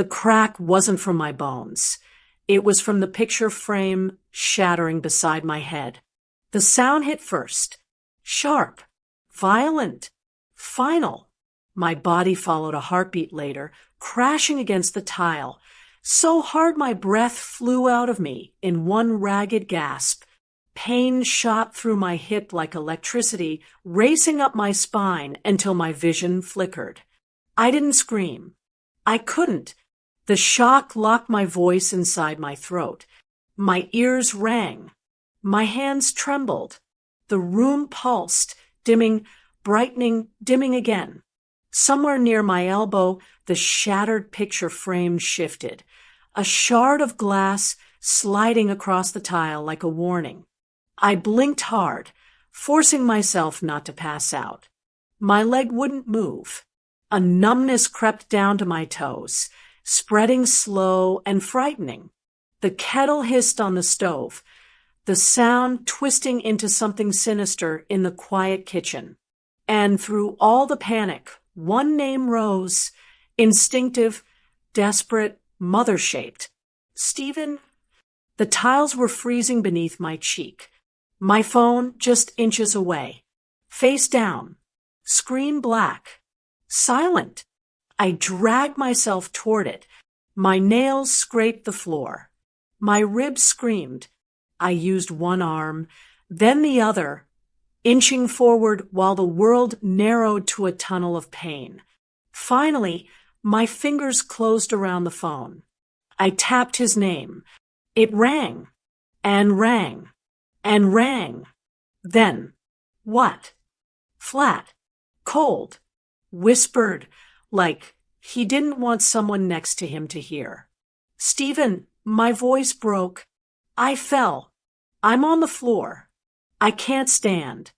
The crack wasn't from my bones. It was from the picture frame shattering beside my head. The sound hit first. Sharp, violent, final. My body followed a heartbeat later, crashing against the tile, so hard my breath flew out of me in one ragged gasp. Pain shot through my hip like electricity, racing up my spine until my vision flickered. I didn't scream. I couldn't. The shock locked my voice inside my throat. My ears rang. My hands trembled. The room pulsed, dimming, brightening, dimming again. Somewhere near my elbow, the shattered picture frame shifted, a shard of glass sliding across the tile like a warning. I blinked hard, forcing myself not to pass out. My leg wouldn't move. A numbness crept down to my toes, spreading slow and frightening. The kettle hissed on the stove, the sound twisting into something sinister in the quiet kitchen. And through all the panic, one name rose, instinctive, desperate, mother-shaped. Stephen. The tiles were freezing beneath my cheek. My phone just inches away. Face down. Screen black. Silent. I dragged myself toward it. My nails scraped the floor. My ribs screamed. I used one arm, then the other, inching forward while the world narrowed to a tunnel of pain. Finally, my fingers closed around the phone. I tapped his name. It rang, and rang, and rang. Then, what? Flat, cold, whispered, like he didn't want someone next to him to hear. Stephen, my voice broke. I fell. I'm on the floor. I can't stand.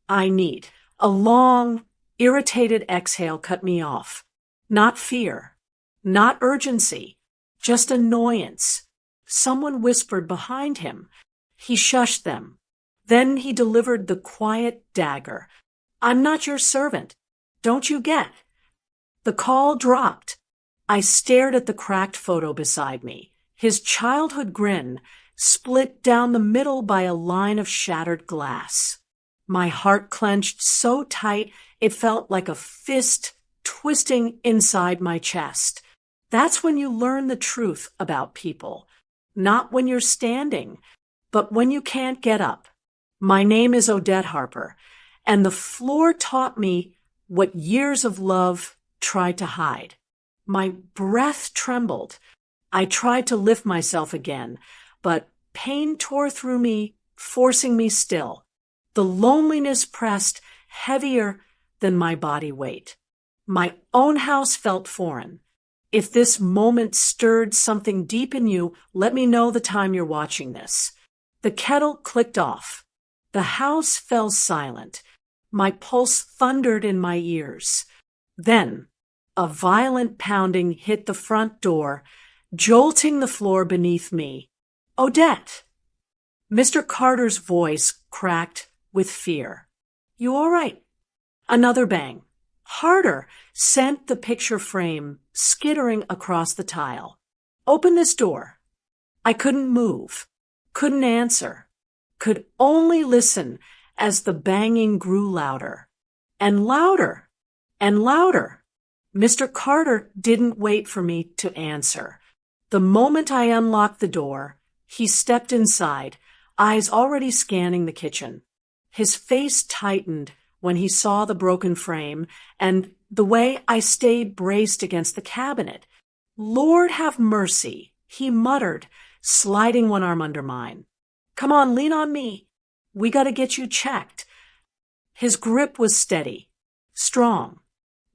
I need. A long, irritated exhale cut me off. Not fear. Not urgency. Just annoyance. Someone whispered behind him. He shushed them. Then he delivered the quiet dagger. I'm not your servant. Don't you get? The call dropped. I stared at the cracked photo beside me. His childhood grin split down the middle by a line of shattered glass. My heart clenched so tight it felt like a fist twisting inside my chest. That's when you learn the truth about people. Not when you're standing, but when you can't get up. My name is Odette Harper, and the floor taught me what years of love tried to hide. My breath trembled. I tried to lift myself again, but pain tore through me, forcing me still. The loneliness pressed heavier than my body weight. My own house felt foreign. If this moment stirred something deep in you, let me know the time you're watching this. The kettle clicked off. The house fell silent. My pulse thundered in my ears. Then, a violent pounding hit the front door, jolting the floor beneath me. Odette! Mr. Carter's voice cracked with fear. You all right? Another bang. Harder, sent the picture frame skittering across the tile. Open this door. I couldn't move, couldn't answer, could only listen as the banging grew louder. And louder, and louder. Mr. Carter didn't wait for me to answer. The moment I unlocked the door, he stepped inside, eyes already scanning the kitchen. His face tightened when he saw the broken frame and the way I stayed braced against the cabinet. Lord have mercy, he muttered, sliding one arm under mine. Come on, lean on me. We gotta get you checked. His grip was steady, strong.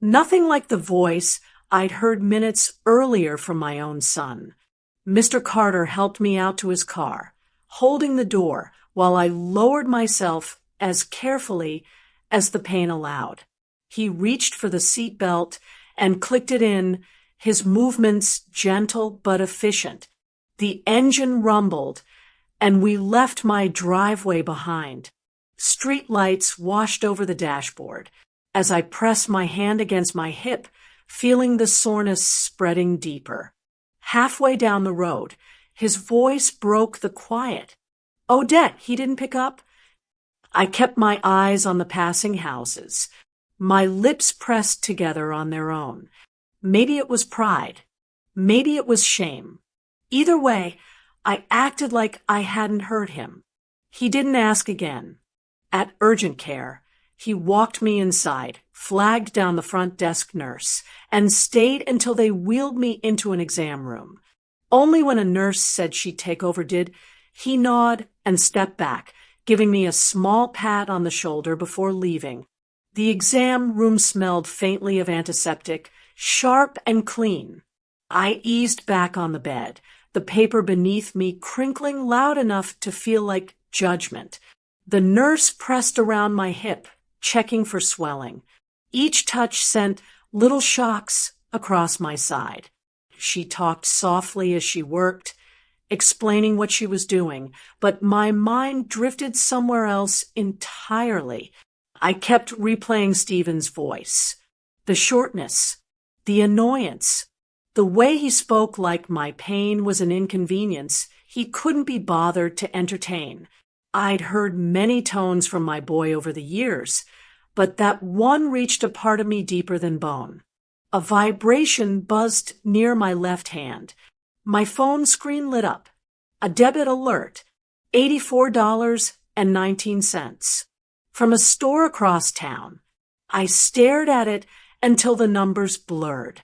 Nothing like the voice I'd heard minutes earlier from my own son. Mr. Carter helped me out to his car, holding the door while I lowered myself as carefully as the pain allowed. He reached for the seat belt and clicked it in, his movements gentle but efficient. The engine rumbled, and we left my driveway behind. Street lights washed over the dashboard as I pressed my hand against my hip, feeling the soreness spreading deeper. Halfway down the road, his voice broke the quiet. "Odette," he didn't pick up. I kept my eyes on the passing houses, my lips pressed together on their own. Maybe it was pride. Maybe it was shame. Either way, I acted like I hadn't heard him. He didn't ask again. At urgent care, he walked me inside, flagged down the front desk nurse, and stayed until they wheeled me into an exam room. Only when a nurse said she'd take over did he nod and step back, giving me a small pat on the shoulder before leaving. The exam room smelled faintly of antiseptic, sharp and clean. I eased back on the bed, the paper beneath me crinkling loud enough to feel like judgment. The nurse pressed around my hip, checking for swelling. Each touch sent little shocks across my side. She talked softly as she worked, explaining what she was doing, but my mind drifted somewhere else entirely. I kept replaying Stephen's voice. The shortness, the annoyance, the way he spoke like my pain was an inconvenience he couldn't be bothered to entertain. I'd heard many tones from my boy over the years, but that one reached a part of me deeper than bone. A vibration buzzed near my left hand. My phone screen lit up. A debit alert, $84.19. From a store across town. I stared at it until the numbers blurred.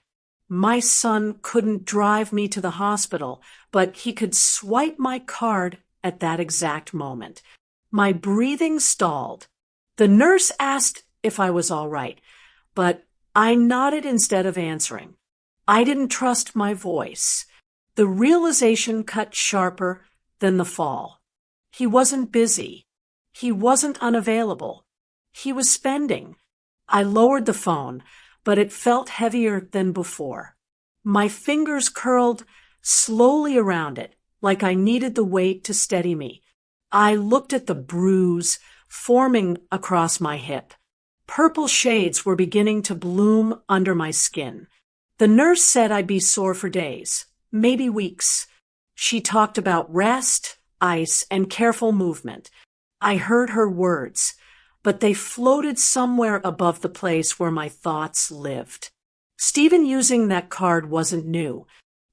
My son couldn't drive me to the hospital, but he could swipe my card at that exact moment. My breathing stalled. The nurse asked if I was all right, but I nodded instead of answering. I didn't trust my voice. The realization cut sharper than the fall. He wasn't busy. He wasn't unavailable. He was spending. I lowered the phone, but it felt heavier than before. My fingers curled slowly around it, like I needed the weight to steady me. I looked at the bruise forming across my hip. Purple shades were beginning to bloom under my skin. The nurse said I'd be sore for days, maybe weeks. She talked about rest, ice, and careful movement. I heard her words, but they floated somewhere above the place where my thoughts lived. Stephen using that card wasn't new.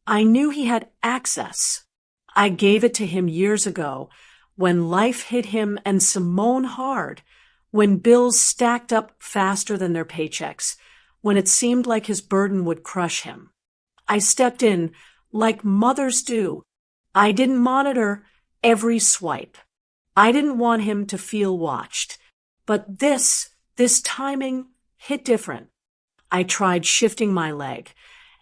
I knew he had access. I gave it to him years ago, when life hit him and Simone hard, when bills stacked up faster than their paychecks, when it seemed like his burden would crush him. I stepped in, like mothers do. I didn't monitor every swipe. I didn't want him to feel watched. But this timing hit different. I tried shifting my leg,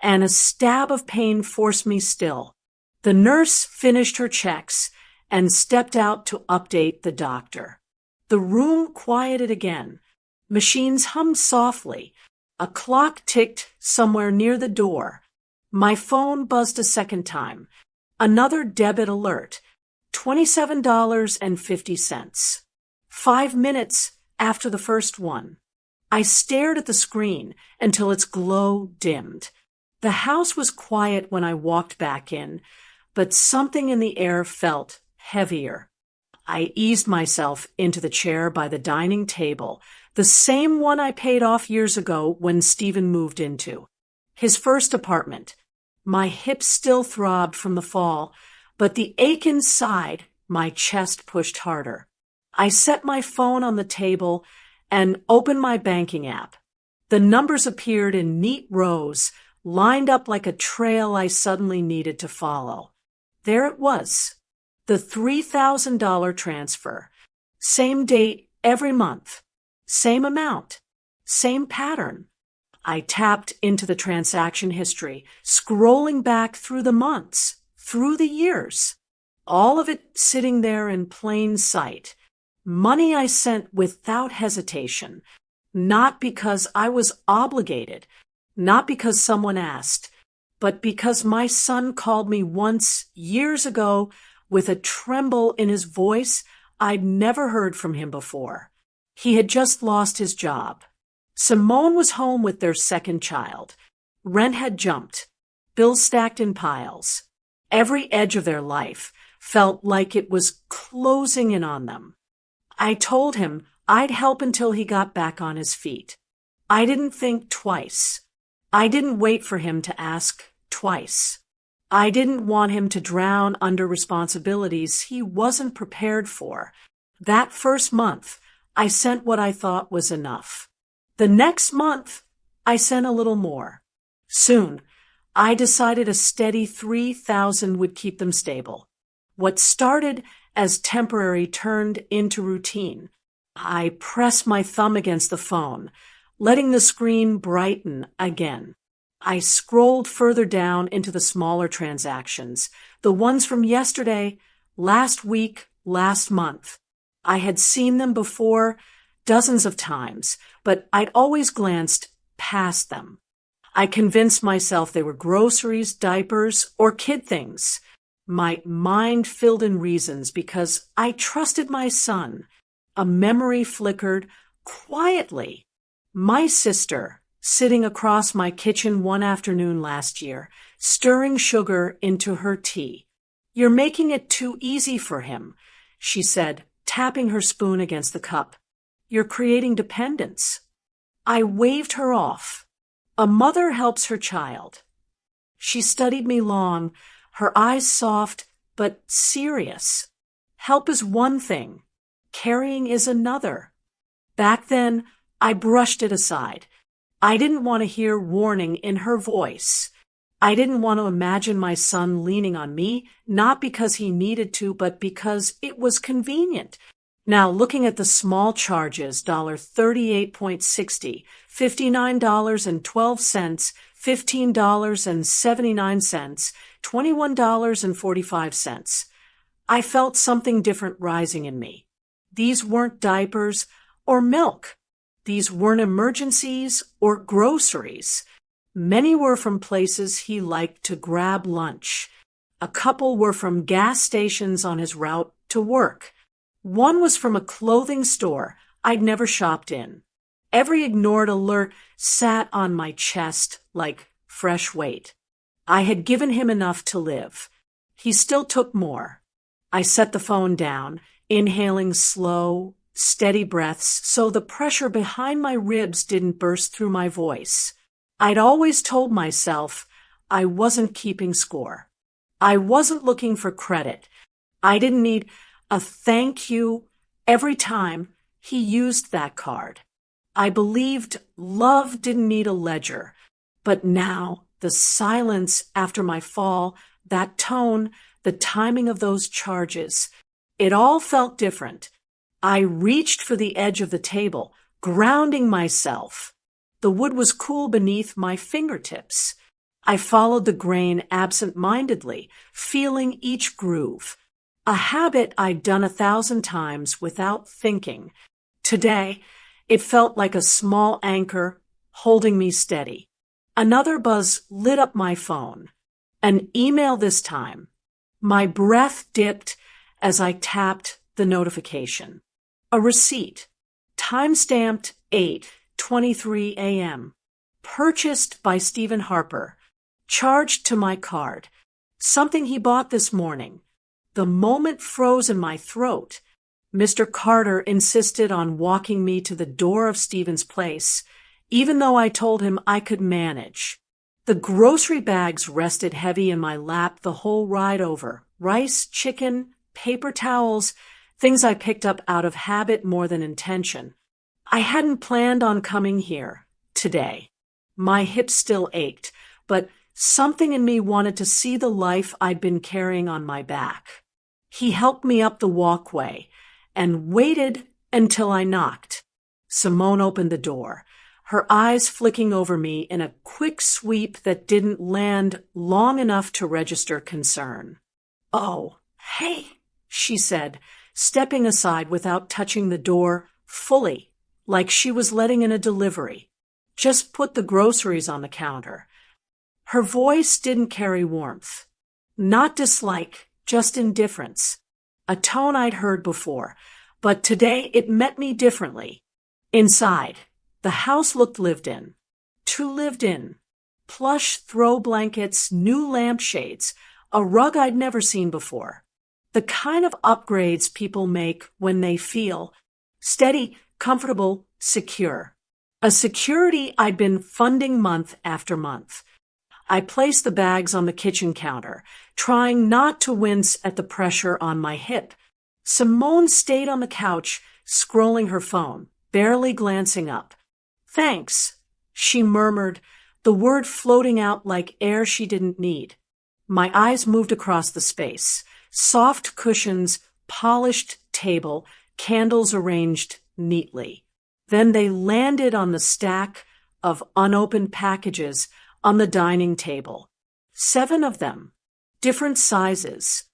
and a stab of pain forced me still. The nurse finished her checks and stepped out to update the doctor. The room quieted again. Machines hummed softly. A clock ticked somewhere near the door. My phone buzzed a second time. Another debit alert. $27.50. 5 minutes after the first one. I stared at the screen until its glow dimmed. The house was quiet when I walked back in, but something in the air felt heavier. I eased myself into the chair by the dining table, the same one I paid off years ago when Stephen moved into. His first apartment. My hips still throbbed from the fall, but the ache inside my chest pushed harder. I set my phone on the table and opened my banking app. The numbers appeared in neat rows, lined up like a trail I suddenly needed to follow. There it was. The $3,000 transfer. Same date every month. Same amount. Same pattern. I tapped into the transaction history, scrolling back through the months, through the years. All of it sitting there in plain sight. Money I sent without hesitation. Not because I was obligated. Not because someone asked. But because my son called me once, years ago, with a tremble in his voice I'd never heard from him before. He had just lost his job. Simone was home with their second child. Rent had jumped. bills stacked in piles. Every edge of their life felt like it was closing in on them. I told him I'd help until he got back on his feet. I didn't think twice. I didn't wait for him to ask twice. I didn't want him to drown under responsibilities he wasn't prepared for. That first month, I sent what I thought was enough. The next month, I sent a little more. Soon, I decided a steady 3,000 would keep them stable. What started as temporary turned into routine. I pressed my thumb against the phone, letting the screen brighten again. I scrolled further down into the smaller transactions, the ones from yesterday, last week, last month. I had seen them before dozens of times, but I'd always glanced past them. I convinced myself they were groceries, diapers, or kid things. My mind filled in reasons because I trusted my son. A memory flickered quietly. My sister, sitting across my kitchen one afternoon last year, stirring sugar into her tea. "You're making it too easy for him," she said, tapping her spoon against the cup. "You're creating dependence." I waved her off. A mother helps her child. She studied me long, her eyes soft but serious. Help is one thing. Carrying is another. Back then, I brushed it aside. I didn't want to hear warning in her voice. I didn't want to imagine my son leaning on me, not because he needed to, but because it was convenient. Now, looking at the small charges, $38.60, $59.12, $15.79, $21.45. I felt something different rising in me. These weren't diapers or milk. These weren't emergencies or groceries. Many were from places he liked to grab lunch. A couple were from gas stations on his route to work. One was from a clothing store I'd never shopped in. Every ignored alert sat on my chest like fresh weight. I had given him enough to live. He still took more. I set the phone down, inhaling slow, steady breaths so the pressure behind my ribs didn't burst through my voice. I'd always told myself I wasn't keeping score. I wasn't looking for credit. I didn't need a thank you every time he used that card. I believed love didn't need a ledger. But now, the silence after my fall, that tone, the timing of those charges, it all felt different. I reached for the edge of the table, grounding myself. The wood was cool beneath my fingertips. I followed the grain absent-mindedly, feeling each groove. A habit I'd done 1,000 times without thinking. Today, it felt like a small anchor holding me steady. Another buzz lit up my phone. An email this time. My breath dipped as I tapped the notification. A receipt, time-stamped 8:23 a.m., purchased by Stephen Harper, charged to my card, something he bought this morning. The moment froze in my throat. Mr. Carter insisted on walking me to the door of Stephen's place, even though I told him I could manage. The grocery bags rested heavy in my lap the whole ride over. Rice, chicken, paper towels, things I picked up out of habit more than intention. I hadn't planned on coming here today. My hips still ached, but something in me wanted to see the life I'd been carrying on my back. He helped me up the walkway and waited until I knocked. Simone opened the door, her eyes flicking over me in a quick sweep that didn't land long enough to register concern. "Oh, hey," she said, stepping aside without touching the door fully, like she was letting in a delivery. "Just put the groceries on the counter." Her voice didn't carry warmth. Not dislike, just indifference. A tone I'd heard before, but today it met me differently. Inside, the house looked lived in. Too lived in. Plush throw blankets, new lampshades, a rug I'd never seen before. The kind of upgrades people make when they feel steady, comfortable, secure. A security I'd been funding month after month. I placed the bags on the kitchen counter, trying not to wince at the pressure on my hip. Simone stayed on the couch, scrolling her phone, barely glancing up. "Thanks," she murmured, the word floating out like air she didn't need. My eyes moved across the space. Soft cushions, polished table, candles arranged neatly. Then they landed on the stack of unopened packages on the dining table. 7 of them, different sizes,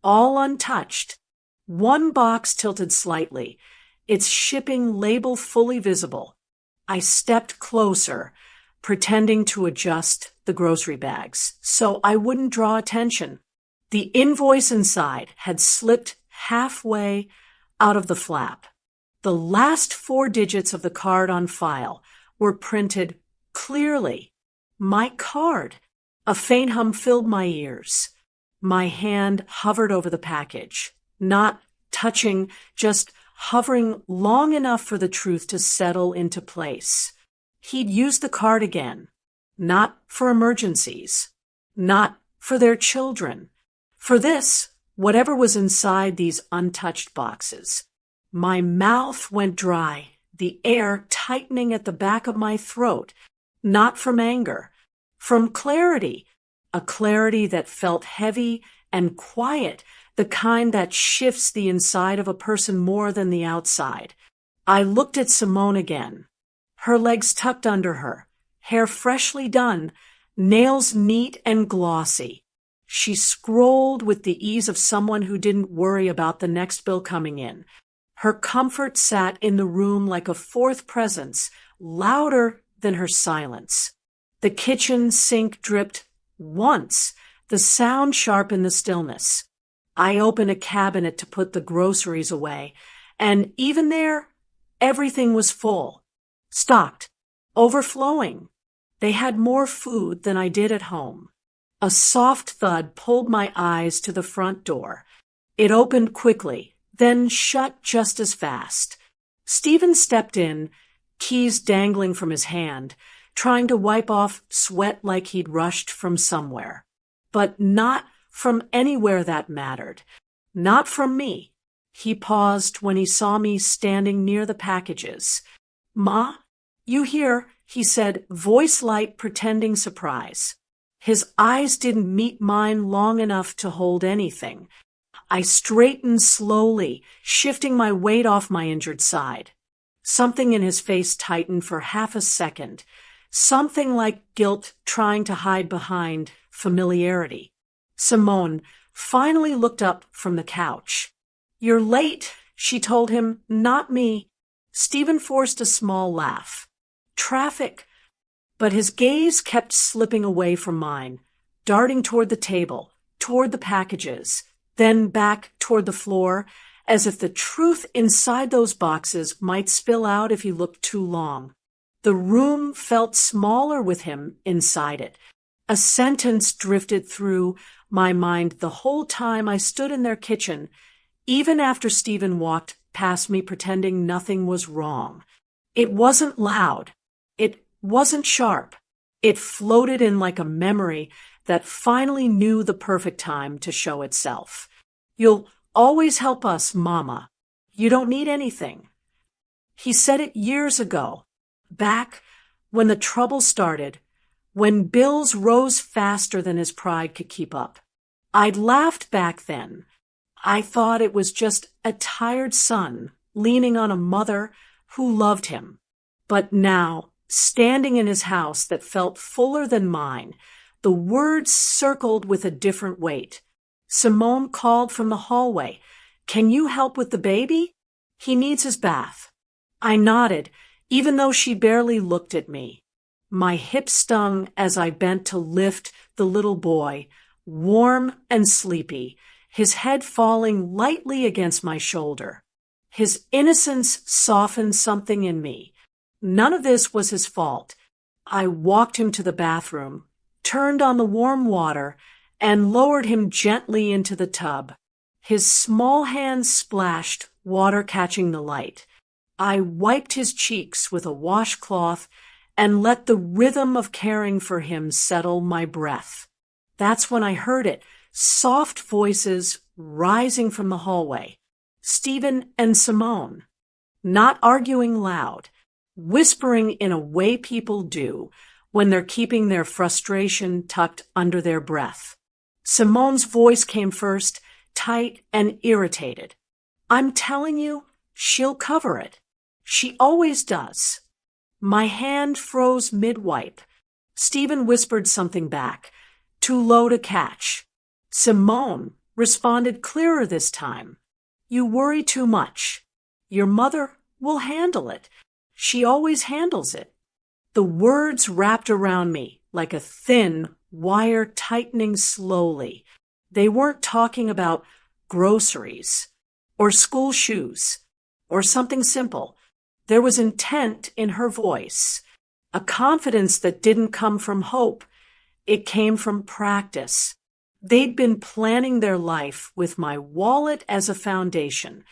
all untouched. One box tilted slightly, its shipping label fully visible. I stepped closer, pretending to adjust the grocery bags so I wouldn't draw attention. The invoice inside had slipped halfway out of the flap. The last 4 digits of the card on file were printed clearly. My card. A faint hum filled my ears. My hand hovered over the package, not touching, just hovering long enough for the truth to settle into place. He'd used the card again, not for emergencies, not for their children. For this, whatever was inside these untouched boxes. My mouth went dry, the air tightening at the back of my throat, not from anger, from clarity, a clarity that felt heavy and quiet, the kind that shifts the inside of a person more than the outside. I looked at Simone again, her legs tucked under her, hair freshly done, nails neat and glossy. She scrolled with the ease of someone who didn't worry about the next bill coming in. Her comfort sat in the room like a fourth presence, louder than her silence. The kitchen sink dripped once, the sound sharp in the stillness. I opened a cabinet to put the groceries away, and even there, everything was full, stocked, overflowing. They had more food than I did at home. A soft thud pulled my eyes to the front door. It opened quickly, then shut just as fast. Stephen stepped in, keys dangling from his hand, trying to wipe off sweat like he'd rushed from somewhere. But not from anywhere that mattered. Not from me. He paused when he saw me standing near the packages. "Ma, you here?" he said, voice light, pretending surprise. His eyes didn't meet mine long enough to hold anything. I straightened slowly, shifting my weight off my injured side. Something in his face tightened for half a second. Something like guilt trying to hide behind familiarity. Simone finally looked up from the couch. "You're late," she told him, "not me." Stephen forced a small laugh. "Traffic." But his gaze kept slipping away from mine, darting toward the table, toward the packages, then back toward the floor, as if the truth inside those boxes might spill out if he looked too long. The room felt smaller with him inside it. A sentence drifted through my mind the whole time I stood in their kitchen, even after Stephen walked past me pretending nothing was wrong. It wasn't loud. It wasn't sharp. It floated in like a memory that finally knew the perfect time to show itself. "You'll always help us, Mama. You don't need anything." He said it years ago, back when the trouble started, when bills rose faster than his pride could keep up. I'd laughed back then. I thought it was just a tired son leaning on a mother who loved him. But now, standing in his house that felt fuller than mine, the words circled with a different weight. Simone called from the hallway, "Can you help with the baby? He needs his bath." I nodded, even though she barely looked at me. My hip stung as I bent to lift the little boy, warm and sleepy, his head falling lightly against my shoulder. His innocence softened something in me. None of this was his fault. I walked him to the bathroom, turned on the warm water, and lowered him gently into the tub. His small hands splashed, water catching the light. I wiped his cheeks with a washcloth and let the rhythm of caring for him settle my breath. That's when I heard it, soft voices rising from the hallway. Stephen and Simone, not arguing loud, whispering in a way people do when they're keeping their frustration tucked under their breath. Simone's voice came first, tight and irritated. I'm telling you, she'll cover it. She always does. My hand froze mid-wipe. Stephen whispered something back, too low to catch. Simone responded clearer this time. You worry too much. Your mother will handle it. She always handles it. The words wrapped around me like a thin wire tightening slowly. They weren't talking about groceries or school shoes or something simple. There was intent in her voice, a confidence that didn't come from hope. It came from practice. They'd been planning their life with my wallet as a foundation.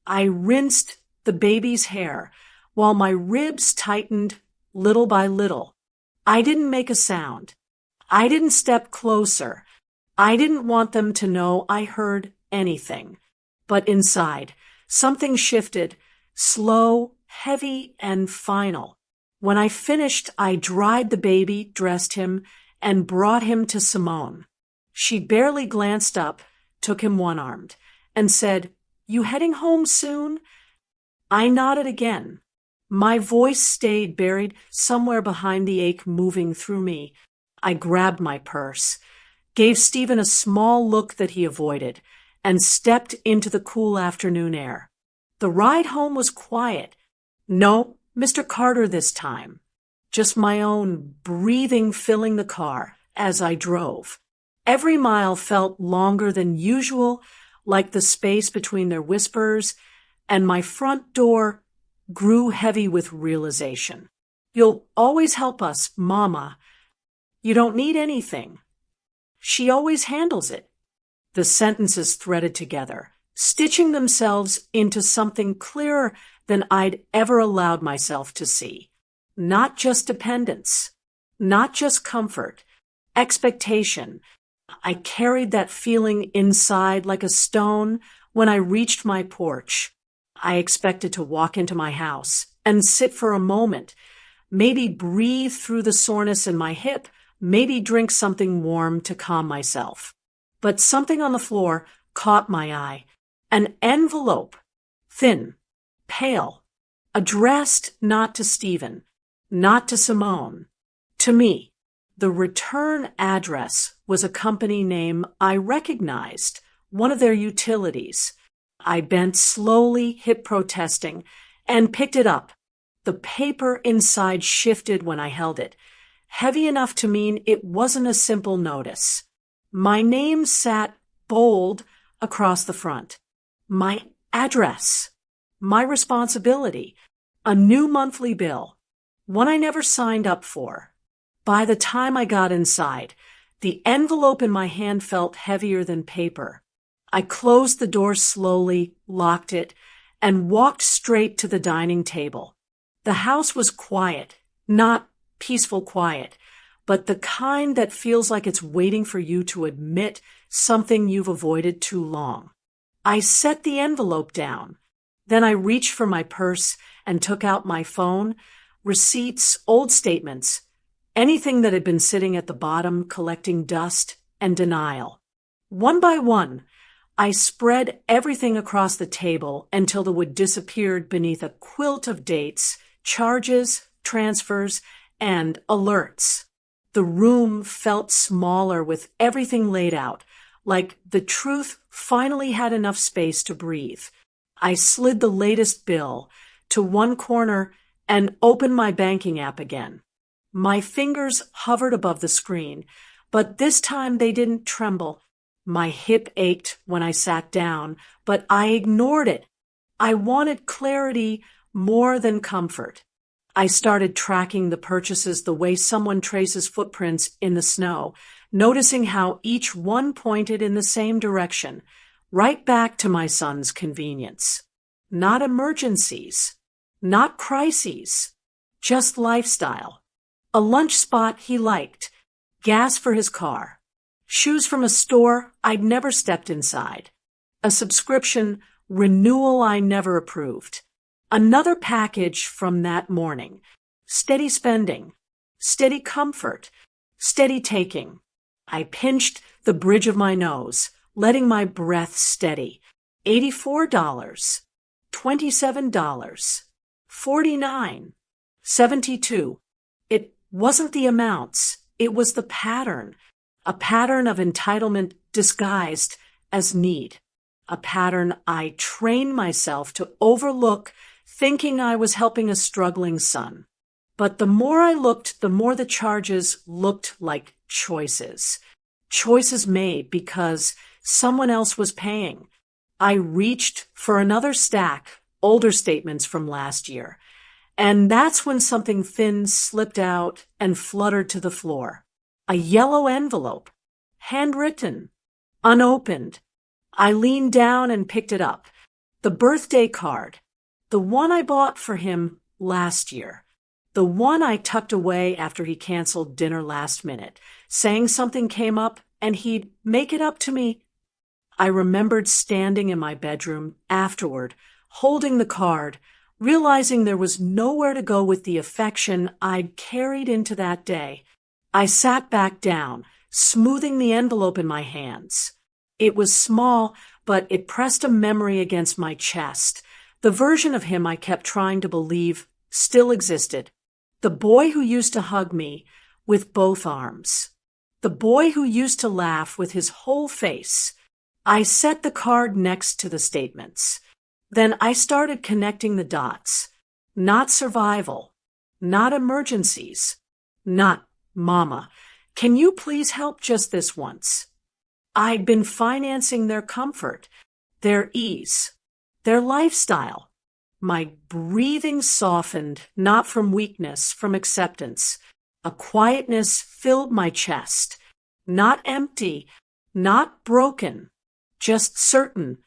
I rinsed the baby's hair while my ribs tightened little by little. I didn't make a sound. I didn't step closer. I didn't want them to know I heard anything. But inside, something shifted, slow, heavy, and final. When I finished, I dried the baby, dressed him, and brought him to Simone. She barely glanced up, took him one-armed, and said, You heading home soon? I nodded again. My voice stayed buried somewhere behind the ache moving through me. I grabbed my purse, gave Stephen a small look that he avoided, and stepped into the cool afternoon air. The ride home was quiet. No, Mr. Carter this time. Just my own breathing filling the car as I drove. Every mile felt longer than usual, like the space between their whispers, and my front door grew heavy with realization. You'll always help us, Mama. You don't need anything. She always handles it. The sentences threaded together, stitching themselves into something clearer than I'd ever allowed myself to see. Not just dependence, not just comfort, expectation. I carried that feeling inside like a stone when I reached my porch. I expected to walk into my house and sit for a moment, maybe breathe through the soreness in my hip, maybe drink something warm to calm myself. But something on the floor caught my eye. An envelope, thin, pale, addressed not to Stephen, not to Simone, to me. The return address was a company name I recognized, one of their utilities. I bent slowly, hip protesting, and picked it up. The paper inside shifted when I held it, heavy enough to mean it wasn't a simple notice. My name sat bold across the front. My address. My responsibility. A new monthly bill. One I never signed up for. By the time I got inside, the envelope in my hand felt heavier than paper. I closed the door slowly, locked it, and walked straight to the dining table. The house was quiet, not peaceful quiet, but the kind that feels like it's waiting for you to admit something you've avoided too long. I set the envelope down. Then I reached for my purse and took out my phone, receipts, old statements, anything that had been sitting at the bottom collecting dust and denial. One by one, I spread everything across the table until the wood disappeared beneath a quilt of dates, charges, transfers, and alerts. The room felt smaller with everything laid out, like the truth finally had enough space to breathe. I slid the latest bill to one corner and opened my banking app again. My fingers hovered above the screen, but this time they didn't tremble. My hip ached when I sat down, but I ignored it. I wanted clarity more than comfort. I started tracking the purchases the way someone traces footprints in the snow, noticing how each one pointed in the same direction, right back to my son's convenience. Not emergencies, not crises, just lifestyle. A lunch spot he liked, gas for his car, shoes from a store I'd never stepped inside, a subscription renewal I never approved, another package from that morning, steady spending, steady comfort, steady taking. I pinched the bridge of my nose, letting my breath steady. $84, $27, $49, $72. It wasn't the amounts, it was the pattern. A pattern of entitlement disguised as need. A pattern I trained myself to overlook, thinking I was helping a struggling son. But the more I looked, the more the charges looked like choices. Choices made because someone else was paying. I reached for another stack, older statements from last year. And that's when something thin slipped out and fluttered to the floor. A yellow envelope, handwritten, unopened. I leaned down and picked it up. The birthday card, the one I bought for him last year, the one I tucked away after he canceled dinner last minute, saying something came up and he'd make it up to me. I remembered standing in my bedroom afterward, holding the card, realizing there was nowhere to go with the affection I'd carried into that day. I sat back down, smoothing the envelope in my hands. It was small, but it pressed a memory against my chest. The version of him I kept trying to believe still existed. The boy who used to hug me with both arms. The boy who used to laugh with his whole face. I set the card next to the statements. Then I started connecting the dots. Not survival. Not emergencies. Not, Mama, can you please help just this once? I'd been financing their comfort, their ease, their lifestyle. My breathing softened, not from weakness, from acceptance. A quietness filled my chest. Not empty, not broken, just certain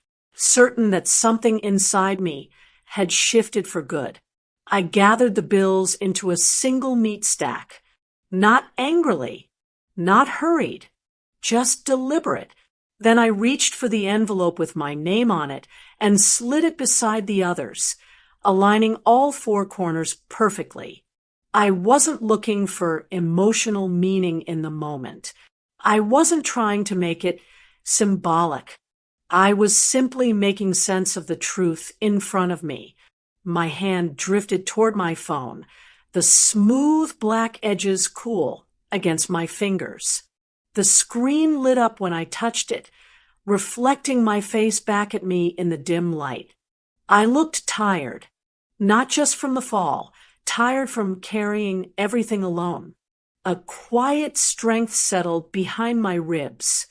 that something inside me had shifted for good. I gathered the bills into a single meat stack. Not angrily, not hurried, just deliberate. Then I reached for the envelope with my name on it and slid it beside the others, aligning all four corners perfectly. I wasn't looking for emotional meaning in the moment. I wasn't trying to make it symbolic. I was simply making sense of the truth in front of me. My hand drifted toward my phone, the smooth black edges cool against my fingers. The screen lit up when I touched it, reflecting my face back at me in the dim light. I looked tired, not just from the fall, tired from carrying everything alone. A quiet strength settled behind my ribs.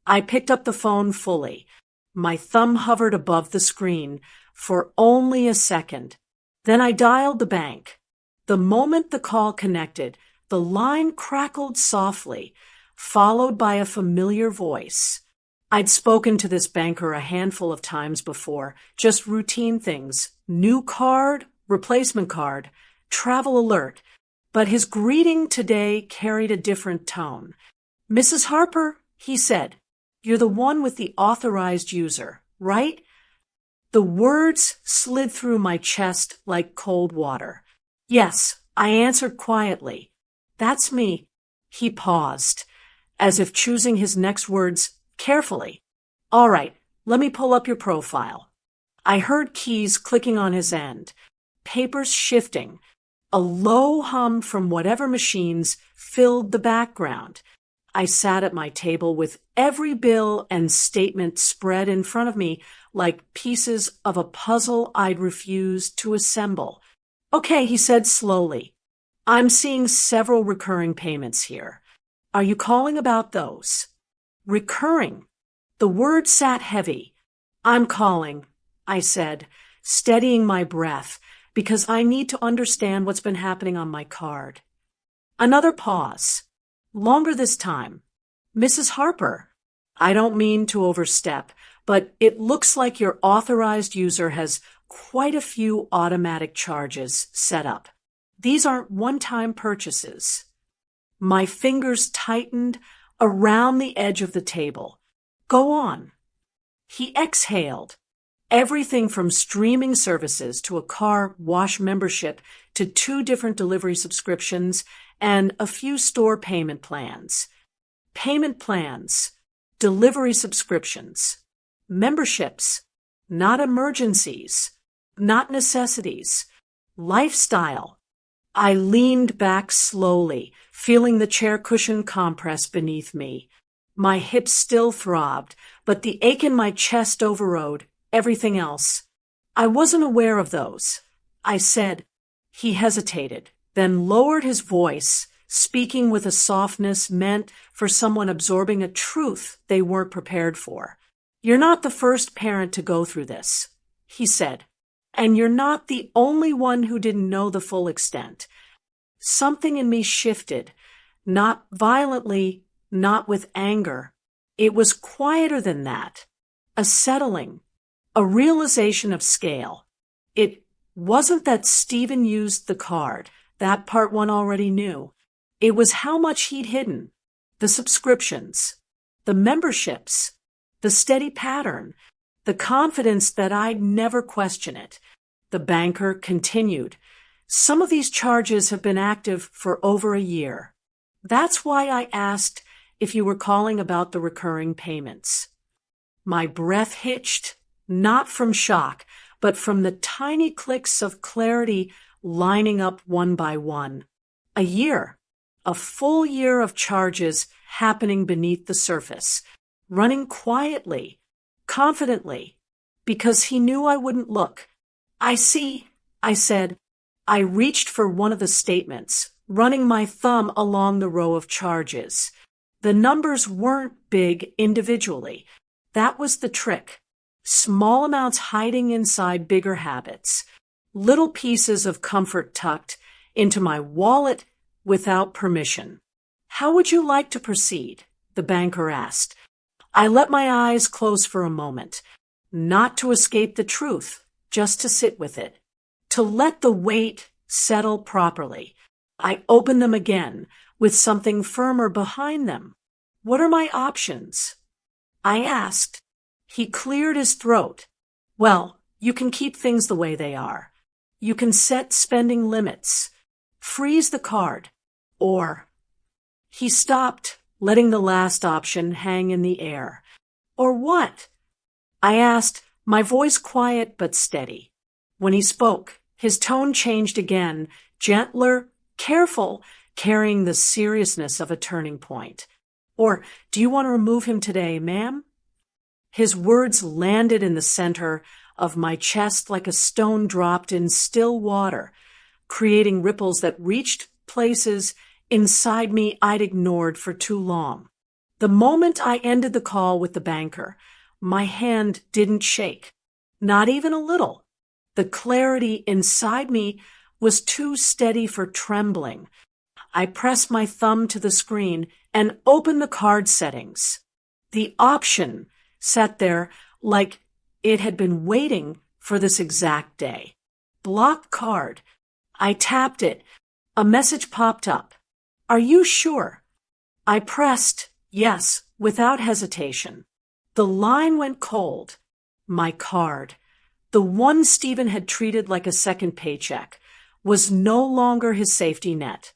I picked up the phone fully. My thumb hovered above the screen for only a second. Then I dialed the bank. The moment the call connected, the line crackled softly, followed by a familiar voice. I'd spoken to this banker a handful of times before, just routine things. New card, replacement card, travel alert. But his greeting today carried a different tone. "Mrs. Harper," he said, "you're the one with the authorized user, right?" The words slid through my chest like cold water. "Yes," I answered quietly. "That's me." He paused, as if choosing his next words carefully. "All right, let me pull up your profile." I heard keys clicking on his end, papers shifting. A low hum from whatever machines filled the background. I sat at my table with every bill and statement spread in front of me like pieces of a puzzle I'd refused to assemble. "Okay," he said slowly. "I'm seeing several recurring payments here. Are you calling about those?" Recurring. The word sat heavy. "I'm calling," I said, steadying my breath, because I need to understand what's been happening on my card. Another pause. Longer this time. Mrs. Harper, I don't mean to overstep, but it looks like your authorized user has quite a few automatic charges set up. These aren't one-time purchases. My fingers tightened around the edge of the table. Go on. He exhaled. Everything from streaming services to a car wash membership to 2 different delivery subscriptions and a few store payment plans. Payment plans, delivery subscriptions, memberships, not emergencies, not necessities, lifestyle. I leaned back slowly, feeling the chair cushion compress beneath me. My hips still throbbed, but the ache in my chest overrode everything else. I wasn't aware of those. I said. He hesitated, then lowered his voice, speaking with a softness meant for someone absorbing a truth they weren't prepared for. You're not the first parent to go through this, he said, and you're not the only one who didn't know the full extent. Something in me shifted, not violently, not with anger. It was quieter than that, a settling, a realization of scale. It wasn't that Stephen used the card. That part one already knew. It was how much he'd hidden. The subscriptions, the memberships, the steady pattern, the confidence that I'd never question it. The banker continued. Some of these charges have been active for over a year. That's why I asked if you were calling about the recurring payments. My breath hitched, not from shock, but from the tiny clicks of clarity lining up one by one. A year, a full year of charges happening beneath the surface, running quietly, confidently, because he knew I wouldn't look. I see, I said. I reached for one of the statements, running my thumb along the row of charges. The numbers weren't big individually. That was the trick. Small amounts hiding inside bigger habits. Little pieces of comfort tucked into my wallet without permission. How would you like to proceed? The banker asked. I let my eyes close for a moment, not to escape the truth, just to sit with it, to let the weight settle properly. I opened them again with something firmer behind them. What are my options? I asked. He cleared his throat. Well, you can keep things the way they are. You can set spending limits, freeze the card, or... He stopped, letting the last option hang in the air. Or what? I asked, my voice quiet but steady. When he spoke, his tone changed again, gentler, careful, carrying the seriousness of a turning point. Or, do you want to remove him today, ma'am? His words landed in the center of my chest like a stone dropped in still water, creating ripples that reached places inside me I'd ignored for too long. The moment I ended the call with the banker, my hand didn't shake, not even a little. The clarity inside me was too steady for trembling. I pressed my thumb to the screen and opened the card settings. The option sat there like it had been waiting for this exact day. Block card. I tapped it. A message popped up. Are you sure? I pressed yes without hesitation. The line went cold. My card, the one Stephen had treated like a second paycheck, was no longer his safety net.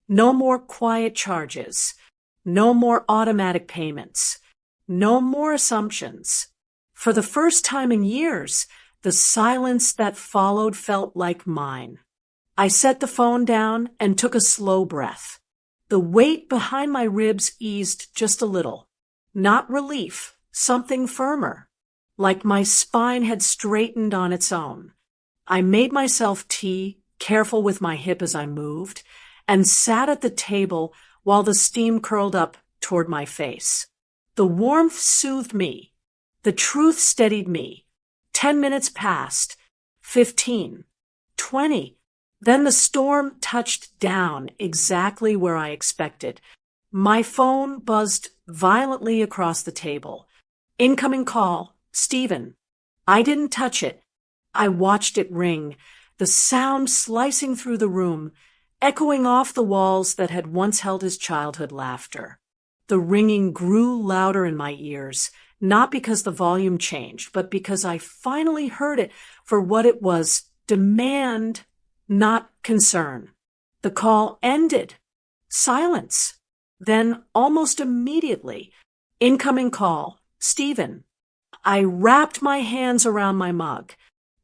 No more quiet charges. No more automatic payments. No more assumptions. For the first time in years, the silence that followed felt like mine. I set the phone down and took a slow breath. The weight behind my ribs eased just a little. Not relief, something firmer. Like my spine had straightened on its own. I made myself tea, careful with my hip as I moved, and sat at the table while the steam curled up toward my face. The warmth soothed me. The truth steadied me. 10 minutes passed. 15. 20. Then the storm touched down exactly where I expected. My phone buzzed violently across the table. Incoming call, Stephen. I didn't touch it. I watched it ring, the sound slicing through the room, echoing off the walls that had once held his childhood laughter. The ringing grew louder in my ears, not because the volume changed, but because I finally heard it for what it was: demand, not concern. The call ended. Silence. Then, almost immediately, incoming call, Stephen. I wrapped my hands around my mug.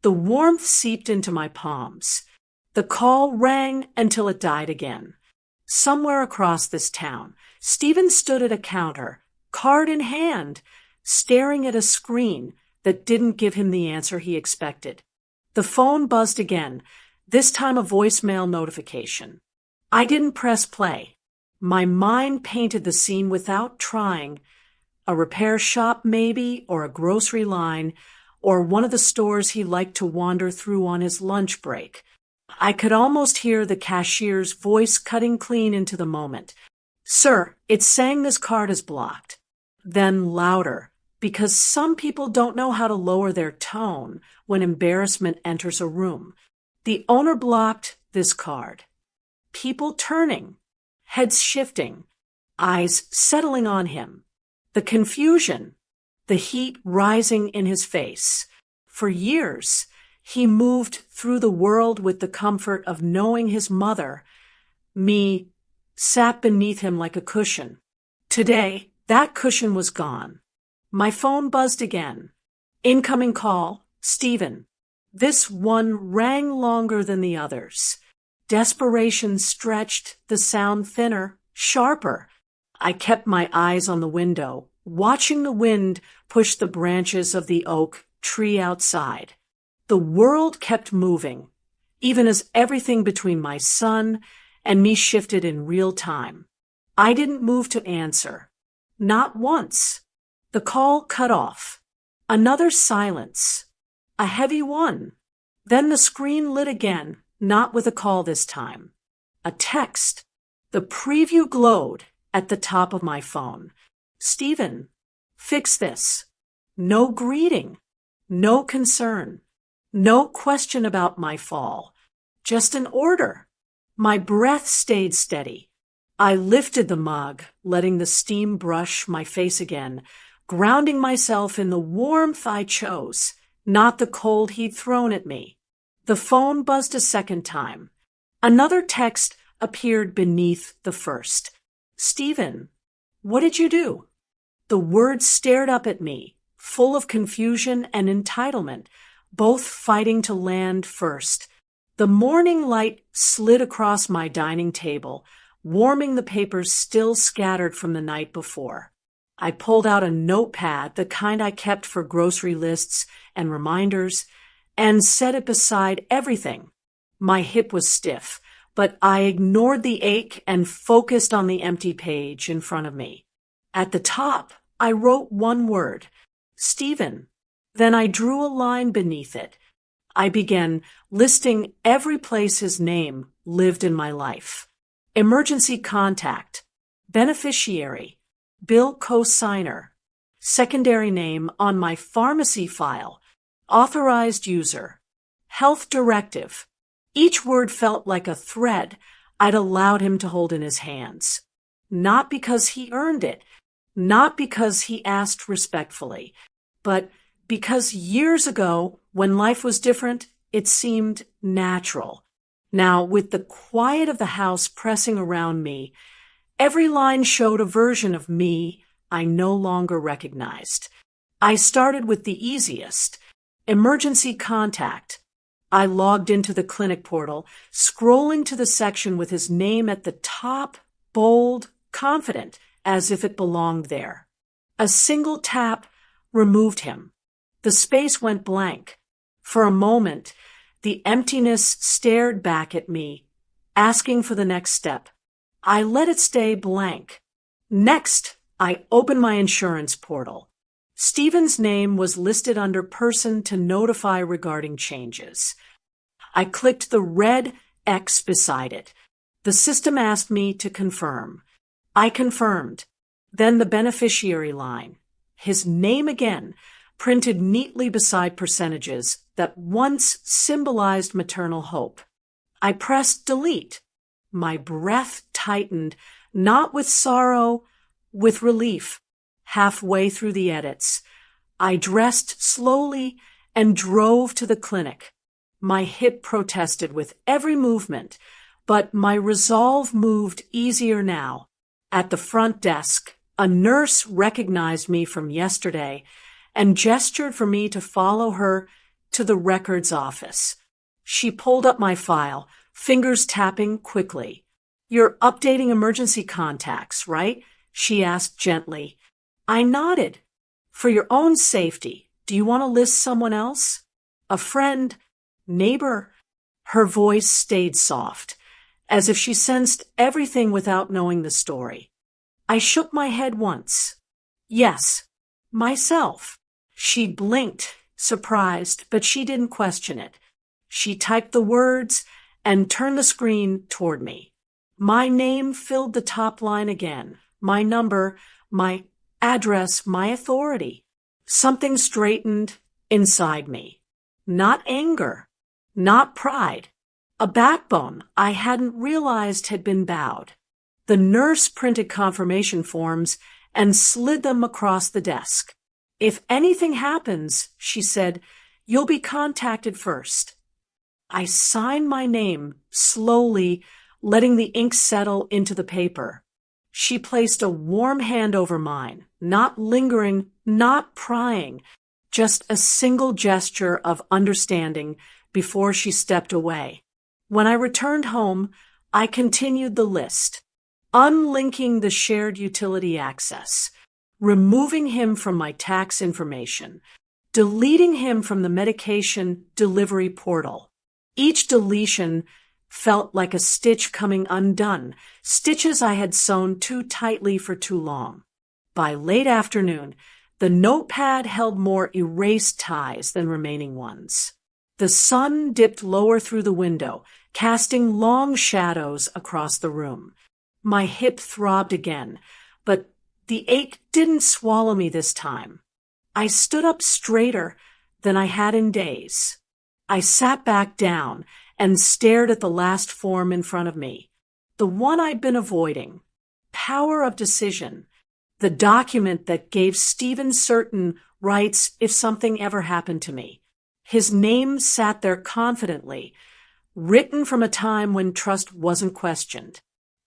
The warmth seeped into my palms. The call rang until it died again. Somewhere across this town, Stephen stood at a counter, card in hand, staring at a screen that didn't give him the answer he expected. The phone buzzed again, this time a voicemail notification. I didn't press play. My mind painted the scene without trying. A repair shop maybe, or a grocery line, or one of the stores he liked to wander through on his lunch break. I could almost hear the cashier's voice cutting clean into the moment. Sir, it's saying this card is blocked. Then louder, because some people don't know how to lower their tone when embarrassment enters a room. The owner blocked this card. People turning, heads shifting, eyes settling on him. The confusion, the heat rising in his face. For years, he moved through the world with the comfort of knowing his mother, me, sat beneath him like a cushion. Today, that cushion was gone. My phone buzzed again. Incoming call, Stephen. This one rang longer than the others. Desperation stretched the sound thinner, sharper. I kept my eyes on the window, watching the wind push the branches of the oak tree outside. The world kept moving, even as everything between my son and me shifted in real time. I didn't move to answer. Not once. The call cut off. Another silence. A heavy one. Then the screen lit again, not with a call this time. A text. The preview glowed at the top of my phone. Stephen, fix this. No greeting. No concern. No question about my fall. Just an order. My breath stayed steady. I lifted the mug, letting the steam brush my face again, grounding myself in the warmth I chose, not the cold he'd thrown at me. The phone buzzed a second time. Another text appeared beneath the first. Stephen, what did you do? The words stared up at me, full of confusion and entitlement, both fighting to land first. The morning light slid across my dining table, warming the papers still scattered from the night before. I pulled out a notepad, the kind I kept for grocery lists and reminders, and set it beside everything. My hip was stiff, but I ignored the ache and focused on the empty page in front of me. At the top, I wrote one word, Stephen. Then I drew a line beneath it. I began listing every place his name lived in my life. Emergency contact, beneficiary, bill co-signer, secondary name on my pharmacy file, authorized user, health directive. Each word felt like a thread I'd allowed him to hold in his hands. Not because he earned it, not because he asked respectfully, but because years ago, when life was different, it seemed natural. Now, with the quiet of the house pressing around me, every line showed a version of me I no longer recognized. I started with the easiest, emergency contact. I logged into the clinic portal, scrolling to the section with his name at the top, bold, confident, as if it belonged there. A single tap removed him. The space went blank. For a moment, the emptiness stared back at me, asking for the next step. I let it stay blank. Next, I opened my insurance portal. Stephen's name was listed under person to notify regarding changes. I clicked the red X beside it. The system asked me to confirm. I confirmed. Then the beneficiary line. His name again, printed neatly beside percentages that once symbolized maternal hope. I pressed delete. My breath tightened, not with sorrow, with relief. Halfway through the edits, I dressed slowly and drove to the clinic. My hip protested with every movement, but my resolve moved easier now. At the front desk, a nurse recognized me from yesterday and gestured for me to follow her to the records office. She pulled up my file, fingers tapping quickly. "You're updating emergency contacts, right?" she asked gently. I nodded. "For your own safety, do you want to list someone else? A friend? Neighbor?" Her voice stayed soft, as if she sensed everything without knowing the story. I shook my head once. "Yes, myself." She blinked, surprised, but she didn't question it. She typed the words and turned the screen toward me. My name filled the top line again, my number, my address, my authority. Something straightened inside me. Not anger, not pride. A backbone I hadn't realized had been bowed. The nurse printed confirmation forms and slid them across the desk. "If anything happens," she said, "you'll be contacted first." I signed my name slowly, letting the ink settle into the paper. She placed a warm hand over mine, not lingering, not prying, just a single gesture of understanding before she stepped away. When I returned home, I continued the list, unlinking the shared utility access, removing him from my tax information, deleting him from the medication delivery portal. Each deletion felt like a stitch coming undone, stitches I had sewn too tightly for too long. By late afternoon, the notepad held more erased ties than remaining ones. The sun dipped lower through the window, casting long shadows across the room. My hip throbbed again, but the ache didn't swallow me this time. I stood up straighter than I had in days. I sat back down and stared at the last form in front of me, the one I'd been avoiding. Power of decision, the document that gave Stephen certain rights if something ever happened to me. His name sat there confidently, written from a time when trust wasn't questioned.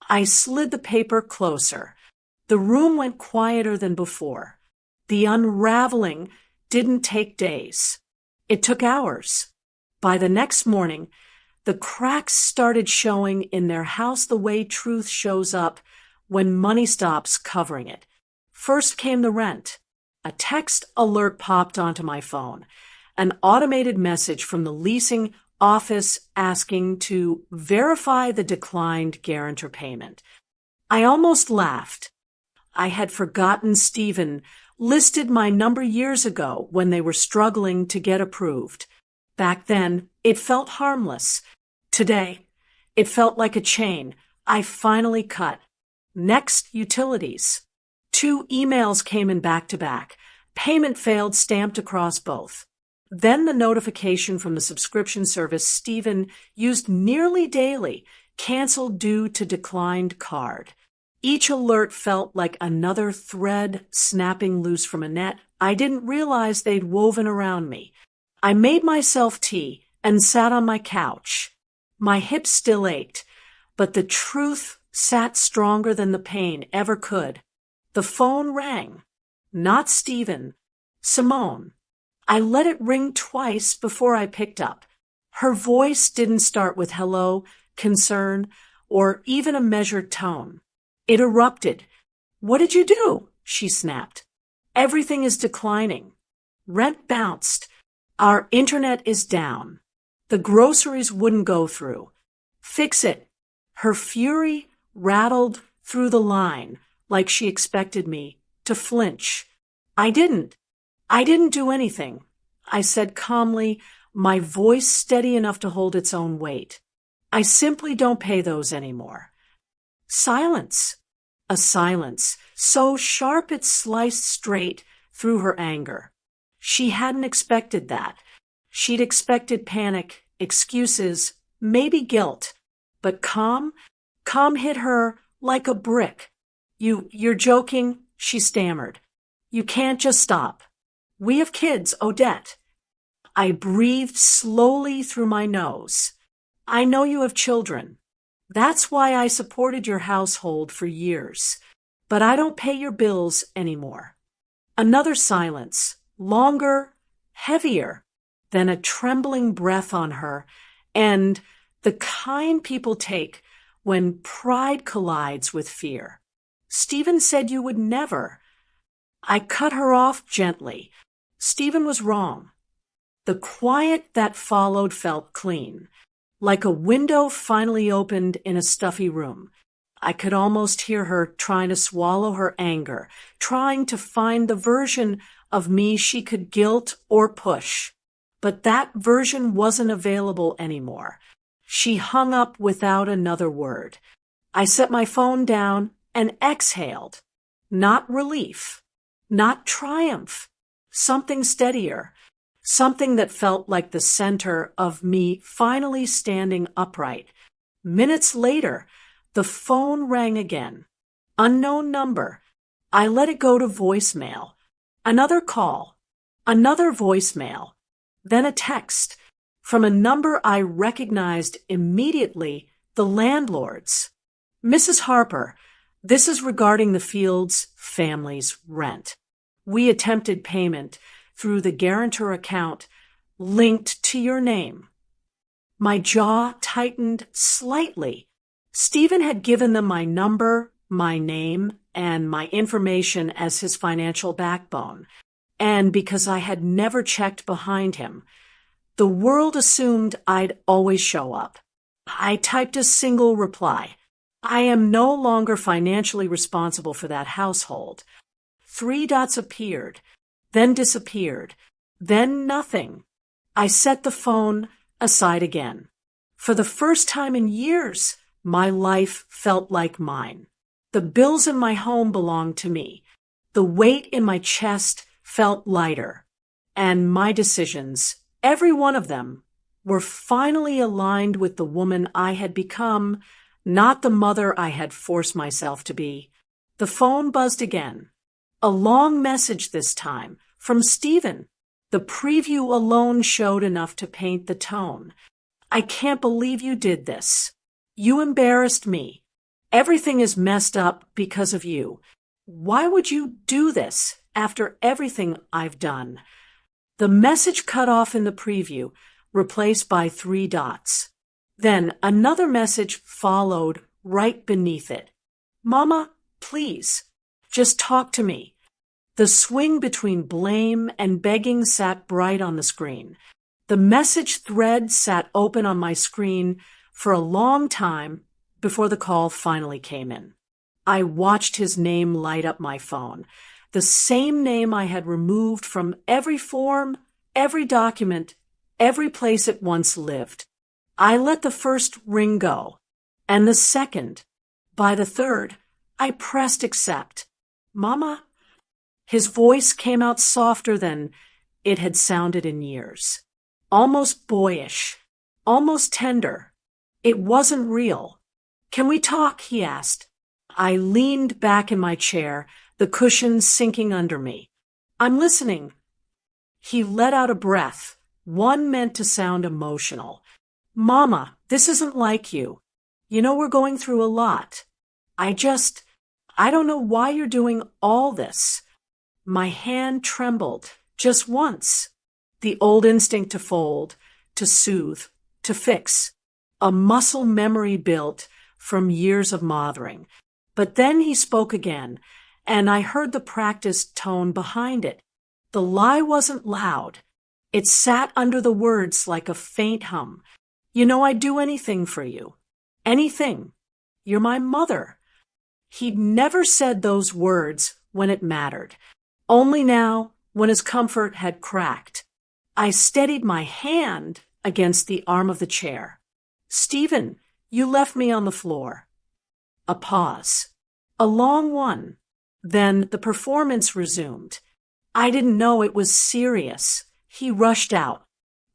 I slid the paper closer. The room went quieter than before. The unraveling didn't take days. It took hours. By the next morning, the cracks started showing in their house the way truth shows up when money stops covering it. First came the rent. A text alert popped onto my phone, an automated message from the leasing office asking to verify the declined guarantor payment. I almost laughed. I had forgotten Stephen listed my number years ago when they were struggling to get approved. Back then, it felt harmless. Today, it felt like a chain I finally cut. Next, utilities. 2 emails came in back-to-back. Payment failed stamped across both. Then the notification from the subscription service Stephen used nearly daily, canceled due to declined card. Each alert felt like another thread snapping loose from a net I didn't realize they'd woven around me. I made myself tea and sat on my couch. My hips still ached, but the truth sat stronger than the pain ever could. The phone rang. Not Stephen. Simone. I let it ring twice before I picked up. Her voice didn't start with hello, concern, or even a measured tone. It erupted. "What did you do?" she snapped. "Everything is declining. Rent bounced. Our internet is down. The groceries wouldn't go through. Fix it." Her fury rattled through the line like she expected me to flinch. I didn't do anything," I said calmly, my voice steady enough to hold its own weight. I simply don't pay those anymore. Silence. A silence so sharp it sliced straight through her anger. She hadn't expected that. She'd expected panic, excuses, maybe guilt. But calm hit her like a brick. You're joking, she stammered. You can't just stop. We have kids, Odette. I breathed slowly through my nose. I know you have children. That's why I supported your household for years. But I don't pay your bills anymore. Another silence, longer, heavier, then a trembling breath on her, and the kind people take when pride collides with fear. Stephen said you would never. I cut her off gently. Stephen was wrong. The quiet that followed felt clean, like a window finally opened in a stuffy room. I could almost hear her trying to swallow her anger, trying to find the version of me she could guilt or push. But that version wasn't available anymore. She hung up without another word. I set my phone down and exhaled. Not relief, not triumph, something steadier, something that felt like the center of me finally standing upright. Minutes later, the phone rang again. Unknown number. I let it go to voicemail. Another call. Another voicemail. Then a text from a number I recognized immediately, the landlord's. Mrs. Harper, this is regarding the Fields family's rent. We attempted payment through the guarantor account linked to your name. My jaw tightened slightly. Stephen had given them my number, my name, and my information as his financial backbone. And because I had never checked behind him, the world assumed I'd always show up. I typed a single reply. I am no longer financially responsible for that household. 3 dots appeared, then disappeared, then nothing. I set the phone aside again. For the first time in years, my life felt like mine. The bills in my home belonged to me. The weight in my chest felt lighter. And my decisions, every one of them, were finally aligned with the woman I had become, not the mother I had forced myself to be. The phone buzzed again. A long message this time, from Stephen. The preview alone showed enough to paint the tone. I can't believe you did this. You embarrassed me. Everything is messed up because of you. Why would you do this after everything I've done? The message cut off in the preview, replaced by 3 dots. Then another message followed right beneath it. Mama, please, just talk to me. The swing between blame and begging sat bright on the screen. The message thread sat open on my screen for a long time before the call finally came in. I watched his name light up my phone, the same name I had removed from every form, every document, every place it once lived. I let the first ring go, and the second. By the third, I pressed accept. Mama? His voice came out softer than it had sounded in years. Almost boyish, almost tender. It wasn't real. Can we talk? He asked. I leaned back in my chair, the cushions sinking under me. I'm listening. He let out a breath, one meant to sound emotional. Mama, this isn't like you. You know we're going through a lot. I don't know why you're doing all this. My hand trembled, just once. The old instinct to fold, to soothe, to fix. A muscle memory built from years of mothering. But then he spoke again, and I heard the practiced tone behind it. The lie wasn't loud. It sat under the words like a faint hum. You know I'd do anything for you. Anything. You're my mother. He'd never said those words when it mattered. Only now, when his comfort had cracked. I steadied my hand against the arm of the chair. Stephen, you left me on the floor. A pause. A long one. Then the performance resumed. I didn't know it was serious. He rushed out.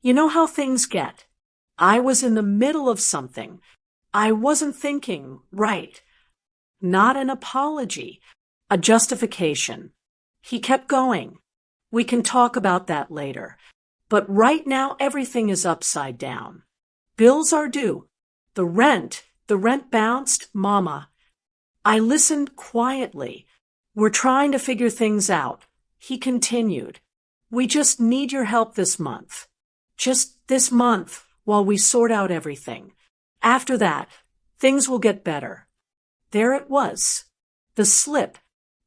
You know how things get. I was in the middle of something. I wasn't thinking right. Not an apology. A justification. He kept going. We can talk about that later. But right now everything is upside down. Bills are due. The rent bounced, Mama. I listened quietly. We're trying to figure things out. He continued. We just need your help this month. Just this month while we sort out everything. After that, things will get better. There it was. The slip.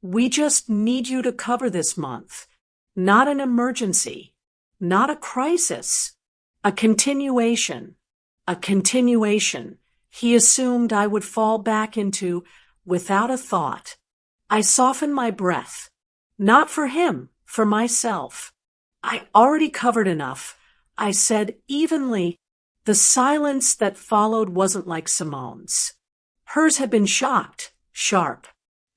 We just need you to cover this month. Not an emergency. Not a crisis. A continuation. A continuation. He assumed I would fall back into without a thought. I softened my breath. Not for him, for myself. I already covered enough. I said evenly. The silence that followed wasn't like Simone's. Hers had been shocked, sharp.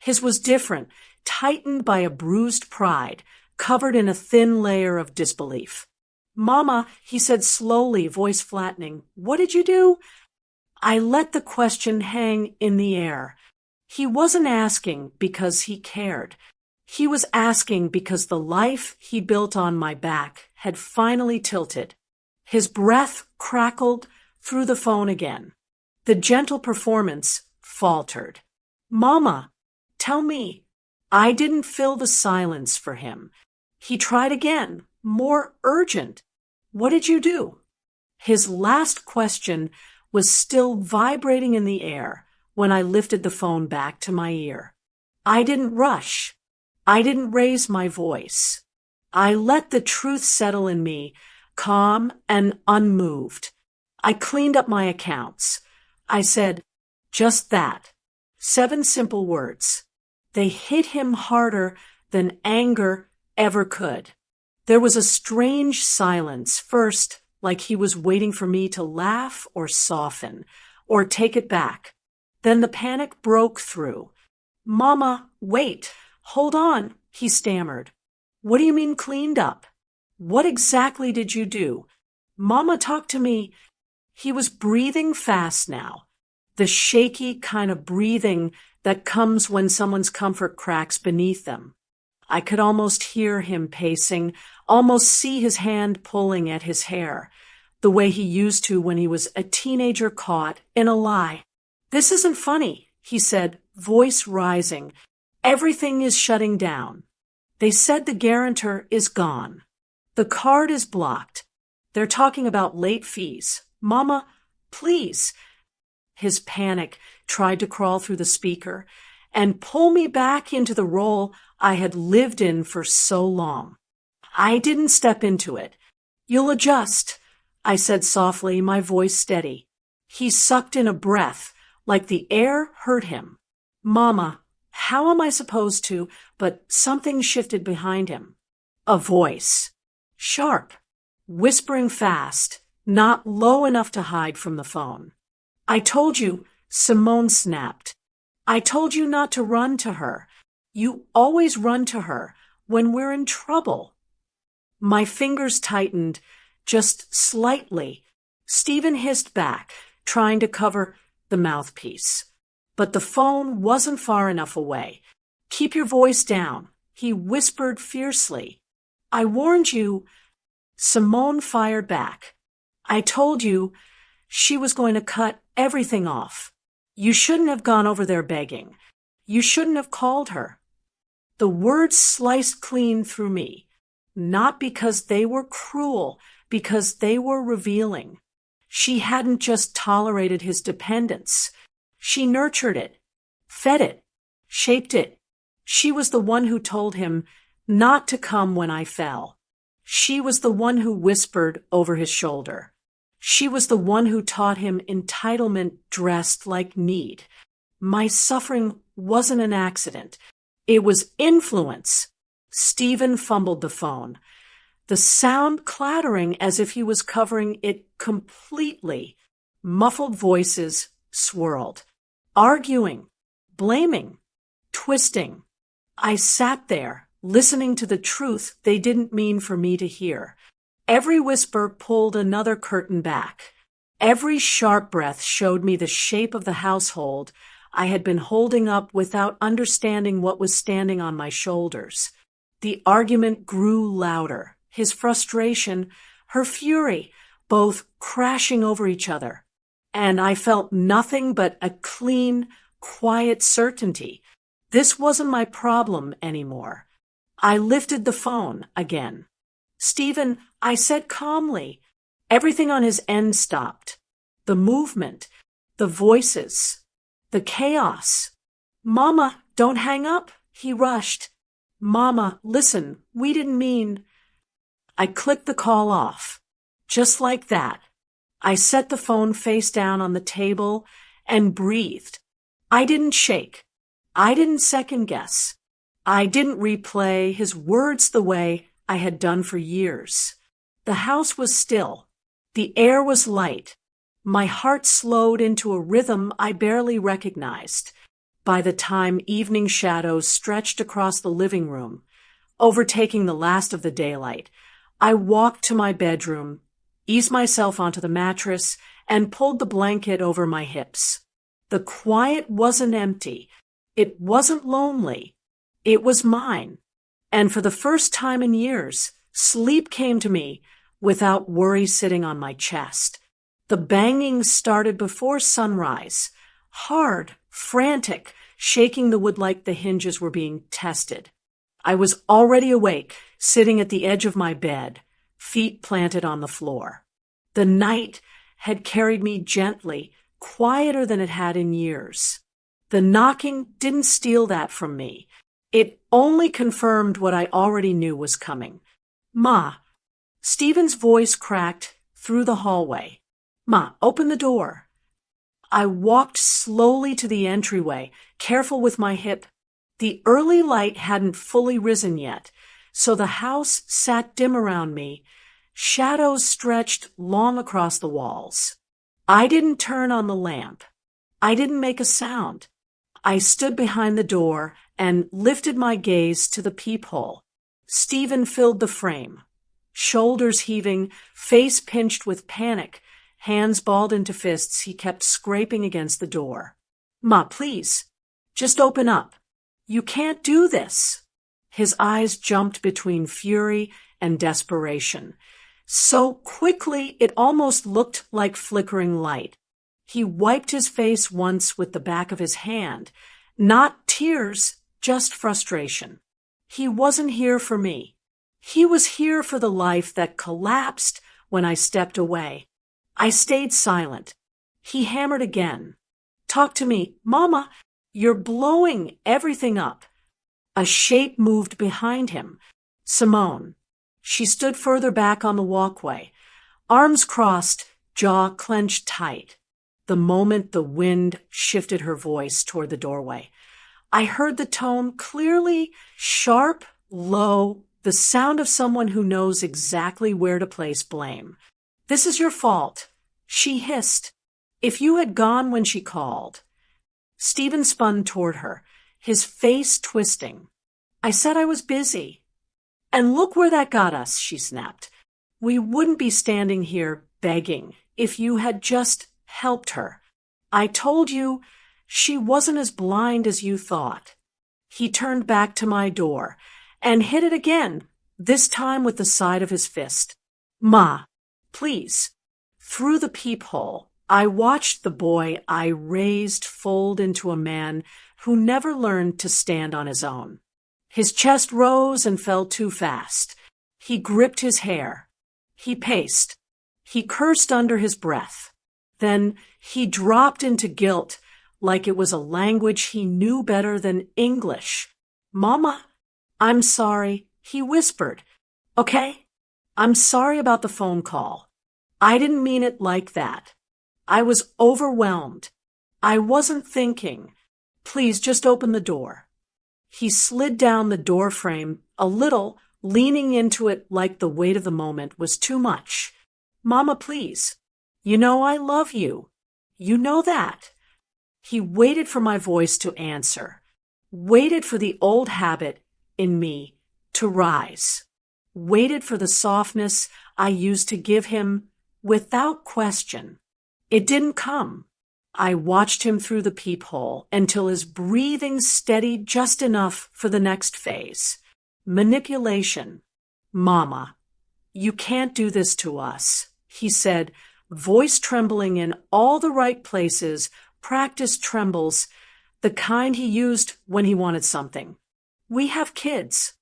His was different, tightened by a bruised pride, covered in a thin layer of disbelief. Mama, he said slowly, voice flattening, what did you do? I let the question hang in the air. He wasn't asking because he cared. He was asking because the life he built on my back had finally tilted. His breath crackled through the phone again. The gentle performance faltered. Mama, tell me. I didn't fill the silence for him. He tried again, more urgent. What did you do? His last question was still vibrating in the air when I lifted the phone back to my ear. I didn't rush. I didn't raise my voice. I let the truth settle in me, calm and unmoved. I cleaned up my accounts. I said, just that. 7 simple words. They hit him harder than anger ever could. There was a strange silence, first, like he was waiting for me to laugh or soften, or take it back. Then the panic broke through. Mama, wait, hold on, he stammered. What do you mean cleaned up? What exactly did you do? Mama, talk to me. He was breathing fast now, the shaky kind of breathing that comes when someone's comfort cracks beneath them. I could almost hear him pacing, almost see his hand pulling at his hair, the way he used to when he was a teenager caught in a lie. This isn't funny, he said, voice rising. Everything is shutting down. They said the guarantor is gone. The card is blocked. They're talking about late fees. Mama, please. His panic tried to crawl through the speaker and pull me back into the role I had lived in for so long. I didn't step into it. You'll adjust, I said softly, my voice steady. He sucked in a breath, like the air hurt him. Mama, how am I supposed to? But something shifted behind him. A voice. Sharp. Whispering fast, not low enough to hide from the phone. I told you, Simone snapped. I told you not to run to her. You always run to her when we're in trouble. My fingers tightened just slightly. Stephen hissed back, trying to cover the mouthpiece. But the phone wasn't far enough away. Keep your voice down, he whispered fiercely. I warned you. Simone fired back. I told you she was going to cut everything off. You shouldn't have gone over there begging. You shouldn't have called her. The words sliced clean through me, not because they were cruel, because they were revealing. She hadn't just tolerated his dependence. She nurtured it, fed it, shaped it. She was the one who told him not to come when I fell. She was the one who whispered over his shoulder. She was the one who taught him entitlement dressed like need. My suffering wasn't an accident. It was influence. Stephen fumbled the phone. the sound clattering as if he was covering it completely. Muffled voices swirled, arguing, blaming, twisting. I sat there, listening to the truth they didn't mean for me to hear. Every whisper pulled another curtain back. Every sharp breath showed me the shape of the household I had been holding up without understanding what was standing on my shoulders. The argument grew louder, his frustration, her fury, both crashing over each other. And I felt nothing but a clean, quiet certainty. This wasn't my problem anymore. I lifted the phone again. "Stephen," I said calmly. Everything on his end stopped. The movement, the voices, the chaos. "Mama, don't hang up," he rushed. "Mama, listen, we didn't mean—" I clicked the call off. Just like that. I set the phone face down on the table and breathed. I didn't shake. I didn't second guess. I didn't replay his words the way I had done for years. The house was still. The air was light. My heart slowed into a rhythm I barely recognized. By the time evening shadows stretched across the living room, overtaking the last of the daylight, I walked to my bedroom, eased myself onto the mattress, and pulled the blanket over my hips. The quiet wasn't empty. It wasn't lonely. It was mine. And for the first time in years, sleep came to me without worry sitting on my chest. The banging started before sunrise, hard, frantic, shaking the wood like the hinges were being tested. I was already awake, sitting at the edge of my bed, feet planted on the floor. The night had carried me gently, quieter than it had in years. The knocking didn't steal that from me. It only confirmed what I already knew was coming. "Ma." Stephen's voice cracked through the hallway. "Ma, open the door." I walked slowly to the entryway, careful with my hip. The early light hadn't fully risen yet, so the house sat dim around me. Shadows stretched long across the walls. I didn't turn on the lamp. I didn't make a sound. I stood behind the door and lifted my gaze to the peephole. Stephen filled the frame. Shoulders heaving, face pinched with panic, hands balled into fists, he kept scraping against the door. "Ma, please, just open up. You can't do this." His eyes jumped between fury and desperation. So quickly it almost looked like flickering light. He wiped his face once with the back of his hand. Not tears, just frustration. He wasn't here for me. He was here for the life that collapsed when I stepped away. I stayed silent. He hammered again. "Talk to me. Mama, you're blowing everything up." A shape moved behind him. Simone. She stood further back on the walkway, arms crossed, jaw clenched tight. The moment the wind shifted her voice toward the doorway, I heard the tone clearly, sharp, low, the sound of someone who knows exactly where to place blame. "This is your fault," she hissed. "If you had gone when she called." Stephen spun toward her, his face twisting. "I said I was busy." "And look where that got us," she snapped. "We wouldn't be standing here begging if you had just helped her. I told you she wasn't as blind as you thought." He turned back to my door and hit it again, this time with the side of his fist. "Ma, please." Through the peephole, I watched the boy I raised fold into a man who never learned to stand on his own. His chest rose and fell too fast. He gripped his hair. He paced. He cursed under his breath. Then he dropped into guilt like it was a language he knew better than English. "Mama, I'm sorry," he whispered. "Okay? I'm sorry about the phone call. I didn't mean it like that. I was overwhelmed. I wasn't thinking. Please just open the door." He slid down the door frame a little, leaning into it like the weight of the moment was too much. "Mama, please. You know I love you. You know that." He waited for my voice to answer, waited for the old habit in me to rise, waited for the softness I used to give him without question. It didn't come. I watched him through the peephole until his breathing steadied just enough for the next phase. Manipulation. "Mama, you can't do this to us," he said, voice trembling in all the right places, practiced trembles, the kind he used when he wanted something. "We have kids.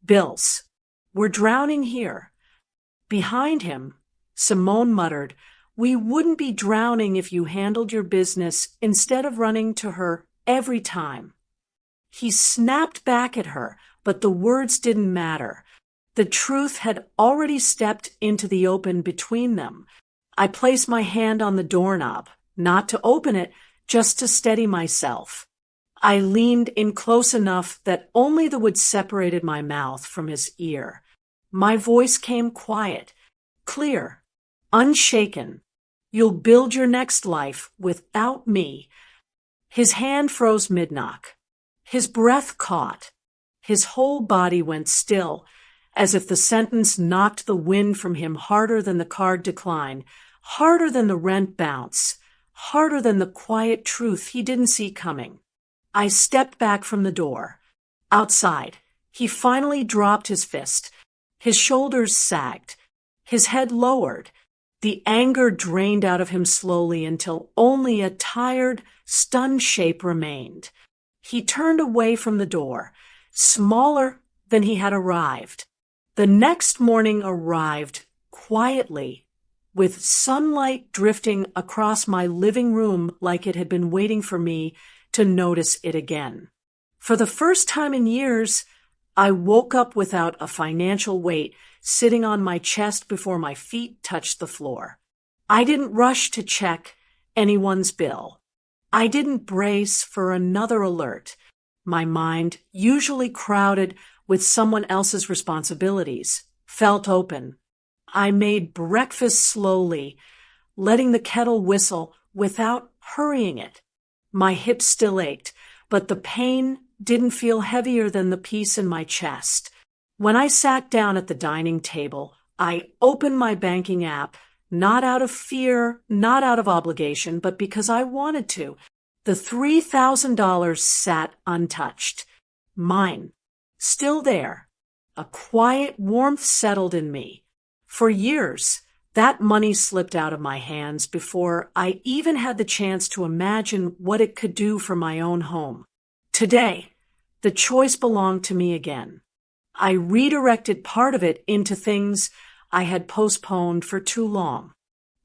Bills. We're drowning here." Behind him, Simone muttered, "We wouldn't be drowning if you handled your business instead of running to her every time." He snapped back at her, but the words didn't matter. The truth had already stepped into the open between them. I placed my hand on the doorknob, not to open it, just to steady myself. I leaned in close enough that only the wood separated my mouth from his ear. My voice came quiet, clear, unshaken. "You'll build your next life without me." His hand froze mid-knock. His breath caught. His whole body went still, as if the sentence knocked the wind from him harder than the card decline, harder than the rent bounce, harder than the quiet truth he didn't see coming. I stepped back from the door. Outside, he finally dropped his fist. His shoulders sagged. His head lowered. The anger drained out of him slowly until only a tired, stunned shape remained. He turned away from the door, smaller than he had arrived. The next morning arrived quietly, with sunlight drifting across my living room like it had been waiting for me to notice it again. For the first time in years, I woke up without a financial weight sitting on my chest before my feet touched the floor. I didn't rush to check anyone's bill. I didn't brace for another alert. My mind, usually crowded with someone else's responsibilities, felt open. I made breakfast slowly, letting the kettle whistle without hurrying it. My hips still ached, but the pain didn't feel heavier than the peace in my chest. When I sat down at the dining table, I opened my banking app, not out of fear, not out of obligation, but because I wanted to. The $3,000 sat untouched. Mine. Still there. A quiet warmth settled in me. For years, that money slipped out of my hands before I even had the chance to imagine what it could do for my own home. Today, the choice belonged to me again. I redirected part of it into things I had postponed for too long.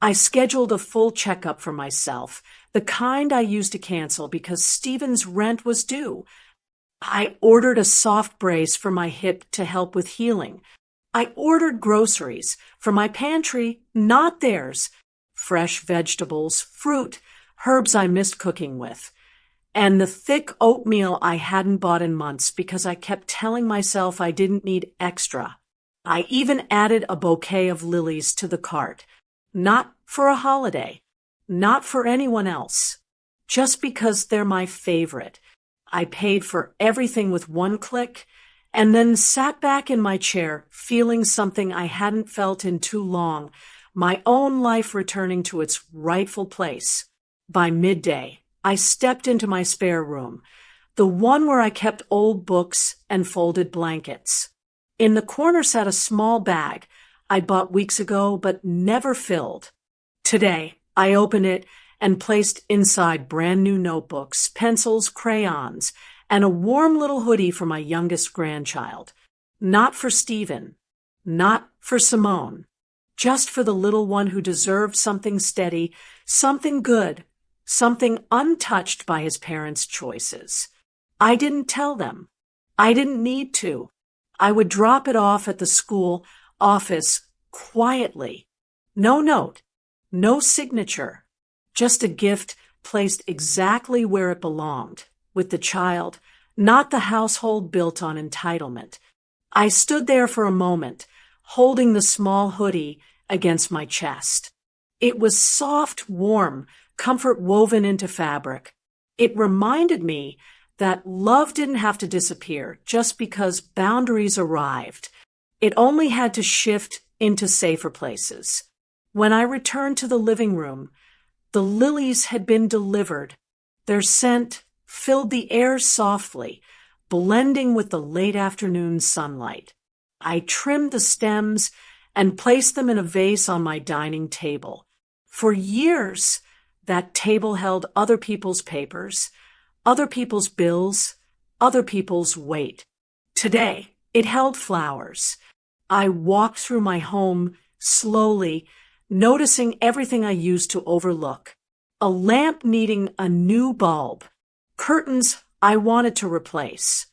I scheduled a full checkup for myself, the kind I used to cancel because Stephen's rent was due. I ordered a soft brace for my hip to help with healing. I ordered groceries for my pantry, not theirs. Fresh vegetables, fruit, herbs I missed cooking with. And the thick oatmeal I hadn't bought in months because I kept telling myself I didn't need extra. I even added a bouquet of lilies to the cart. Not for a holiday. Not for anyone else. Just because they're my favorite. I paid for everything with one click and then sat back in my chair feeling something I hadn't felt in too long, my own life returning to its rightful place. By midday, I stepped into my spare room, the one where I kept old books and folded blankets. In the corner sat a small bag I bought weeks ago but never filled. Today, I opened it and placed inside brand new notebooks, pencils, crayons, and a warm little hoodie for my youngest grandchild. Not for Stephen, not for Simone, just for the little one who deserved something steady, something good, something untouched by his parents' choices. I didn't tell them. I didn't need to. I would drop it off at the school office quietly. No note, no signature, just a gift placed exactly where it belonged, with the child, not the household built on entitlement. I stood there for a moment, holding the small hoodie against my chest. It was soft, warm, comfort woven into fabric. It reminded me that love didn't have to disappear just because boundaries arrived. It only had to shift into safer places. When I returned to the living room, the lilies had been delivered. Their scent filled the air softly, blending with the late afternoon sunlight. I trimmed the stems and placed them in a vase on my dining table. For years, that table held other people's papers, other people's bills, other people's weight. Today, it held flowers. I walked through my home slowly, noticing everything I used to overlook. A lamp needing a new bulb. Curtains I wanted to replace.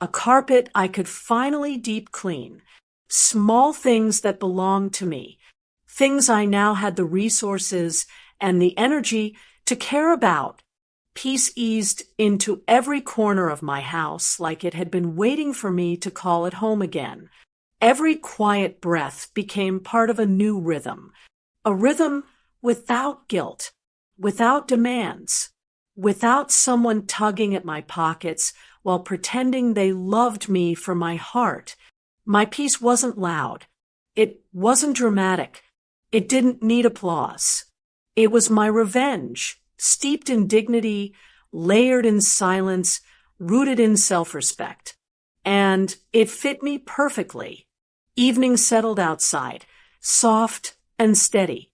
A carpet I could finally deep clean. Small things that belonged to me. Things I now had the resources and the energy to care about. Peace eased into every corner of my house like it had been waiting for me to call it home again. Every quiet breath became part of a new rhythm. A rhythm without guilt, without demands, without someone tugging at my pockets while pretending they loved me for my heart. My peace wasn't loud. It wasn't dramatic. It didn't need applause. It was my revenge, steeped in dignity, layered in silence, rooted in self-respect. And it fit me perfectly. Evening settled outside, soft and steady.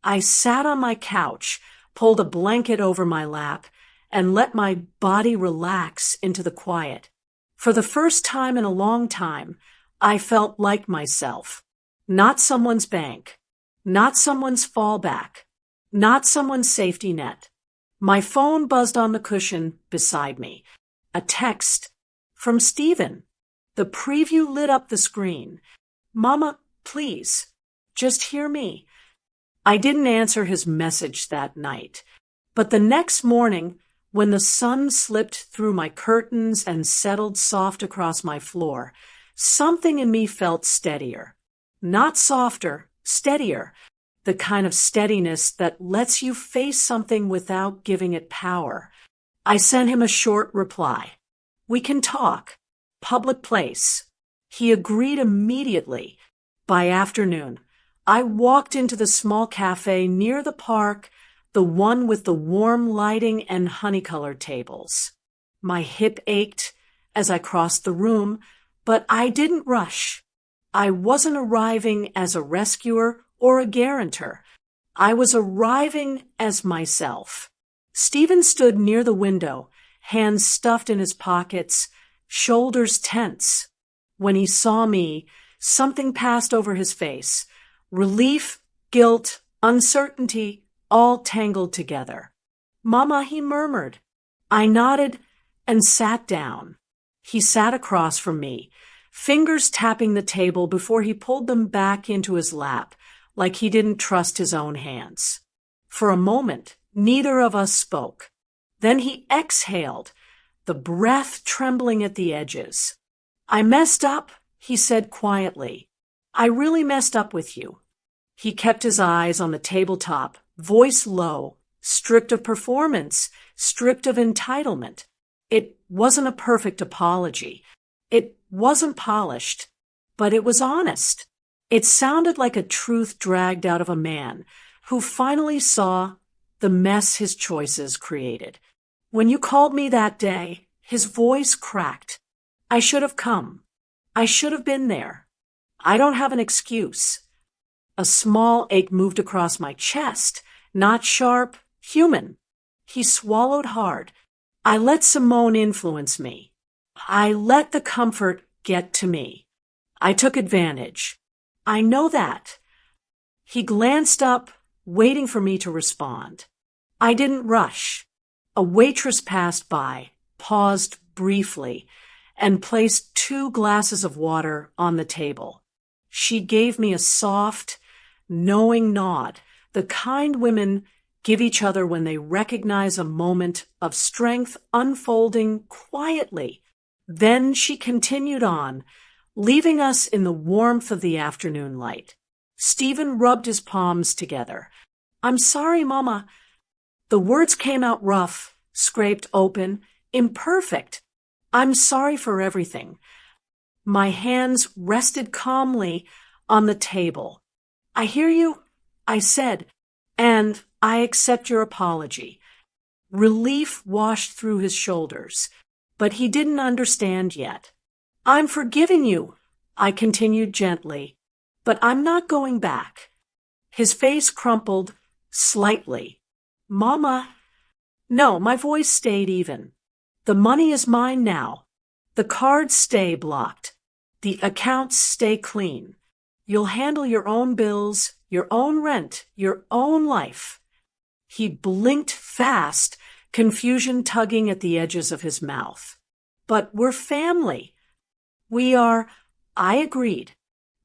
I sat on my couch, pulled a blanket over my lap, and let my body relax into the quiet. For the first time in a long time, I felt like myself. Not someone's bank. Not someone's fallback. Not someone's safety net. My phone buzzed on the cushion beside me. A text from Stephen. The preview lit up the screen. "Mama, please, just hear me." I didn't answer his message that night. But the next morning, when the sun slipped through my curtains and settled soft across my floor, something in me felt steadier. Not softer, steadier. The kind of steadiness that lets you face something without giving it power. I sent him a short reply. "We can talk. Public place." He agreed immediately. By afternoon, I walked into the small cafe near the park, the one with the warm lighting and honey-colored tables. My hip ached as I crossed the room, but I didn't rush. I wasn't arriving as a rescuer or a guarantor. I was arriving as myself. Stephen stood near the window, hands stuffed in his pockets, shoulders tense. When he saw me, something passed over his face. Relief, guilt, uncertainty, all tangled together. "Mama," he murmured. I nodded and sat down. He sat across from me, fingers tapping the table before he pulled them back into his lap, like he didn't trust his own hands. For a moment, neither of us spoke. Then he exhaled, the breath trembling at the edges. "I messed up," he said quietly. "I really messed up with you." He kept his eyes on the tabletop, voice low, stripped of performance, stripped of entitlement. It wasn't a perfect apology. It wasn't polished, but it was honest. It sounded like a truth dragged out of a man who finally saw the mess his choices created. "When you called me that day," his voice cracked. "I should have come. I should have been there. I don't have an excuse." A small ache moved across my chest, not sharp, human. He swallowed hard. I let Simone influence me. I let the comfort get to me. I took advantage. I know that. He glanced up, waiting for me to respond. I didn't rush. A waitress passed by, paused briefly, and placed 2 glasses of water on the table. She gave me a soft, knowing nod, the kind women give each other when they recognize a moment of strength unfolding quietly. Then she continued on, leaving us in the warmth of the afternoon light. Stephen rubbed his palms together. "I'm sorry, Mama." The words came out rough, scraped open, imperfect. "I'm sorry for everything." My hands rested calmly on the table. "I hear you," I said, "and I accept your apology." Relief washed through his shoulders, but he didn't understand yet. "I'm forgiving you," I continued gently, "but I'm not going back." His face crumpled slightly. "Mama." No, my voice stayed even. "The money is mine now. The cards stay blocked. The accounts stay clean. You'll handle your own bills, your own rent, your own life." He blinked fast, confusion tugging at the edges of his mouth. "But we're family." "We are," I agreed.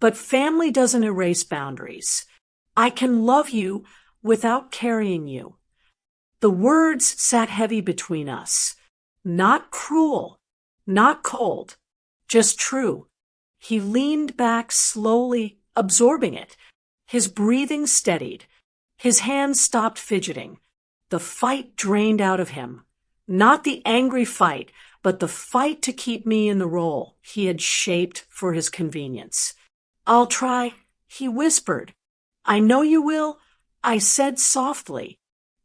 "But family doesn't erase boundaries. I can love you without carrying you." The words sat heavy between us. Not cruel, not cold, just true. He leaned back slowly, absorbing it. His breathing steadied. His hands stopped fidgeting. The fight drained out of him. Not the angry fight, but the fight to keep me in the role he had shaped for his convenience. "I'll try," he whispered. "I know you will," I said softly.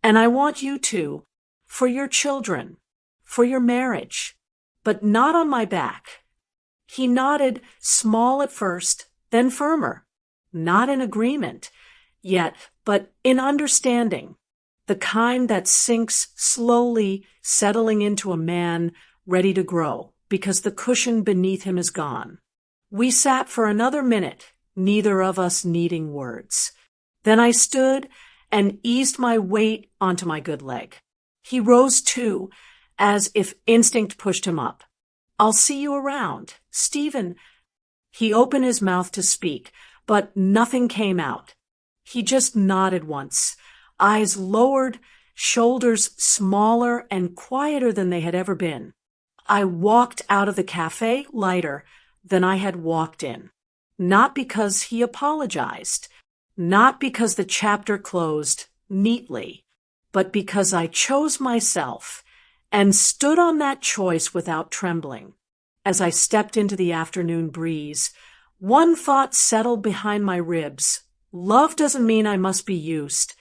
"And I want you to, for your children, for your marriage, but not on my back." He nodded, small at first, then firmer. Not in agreement yet, but in understanding. The kind that sinks slowly, settling into a man ready to grow, because the cushion beneath him is gone. We sat for another minute, neither of us needing words. Then I stood and eased my weight onto my good leg. He rose too, as if instinct pushed him up. "I'll see you around, Stephen." He opened his mouth to speak, but nothing came out. He just nodded once, eyes lowered, shoulders smaller and quieter than they had ever been. I walked out of the cafe lighter than I had walked in. Not because he apologized, not because the chapter closed neatly, but because I chose myself and stood on that choice without trembling. As I stepped into the afternoon breeze, one thought settled behind my ribs. Love doesn't mean I must be used.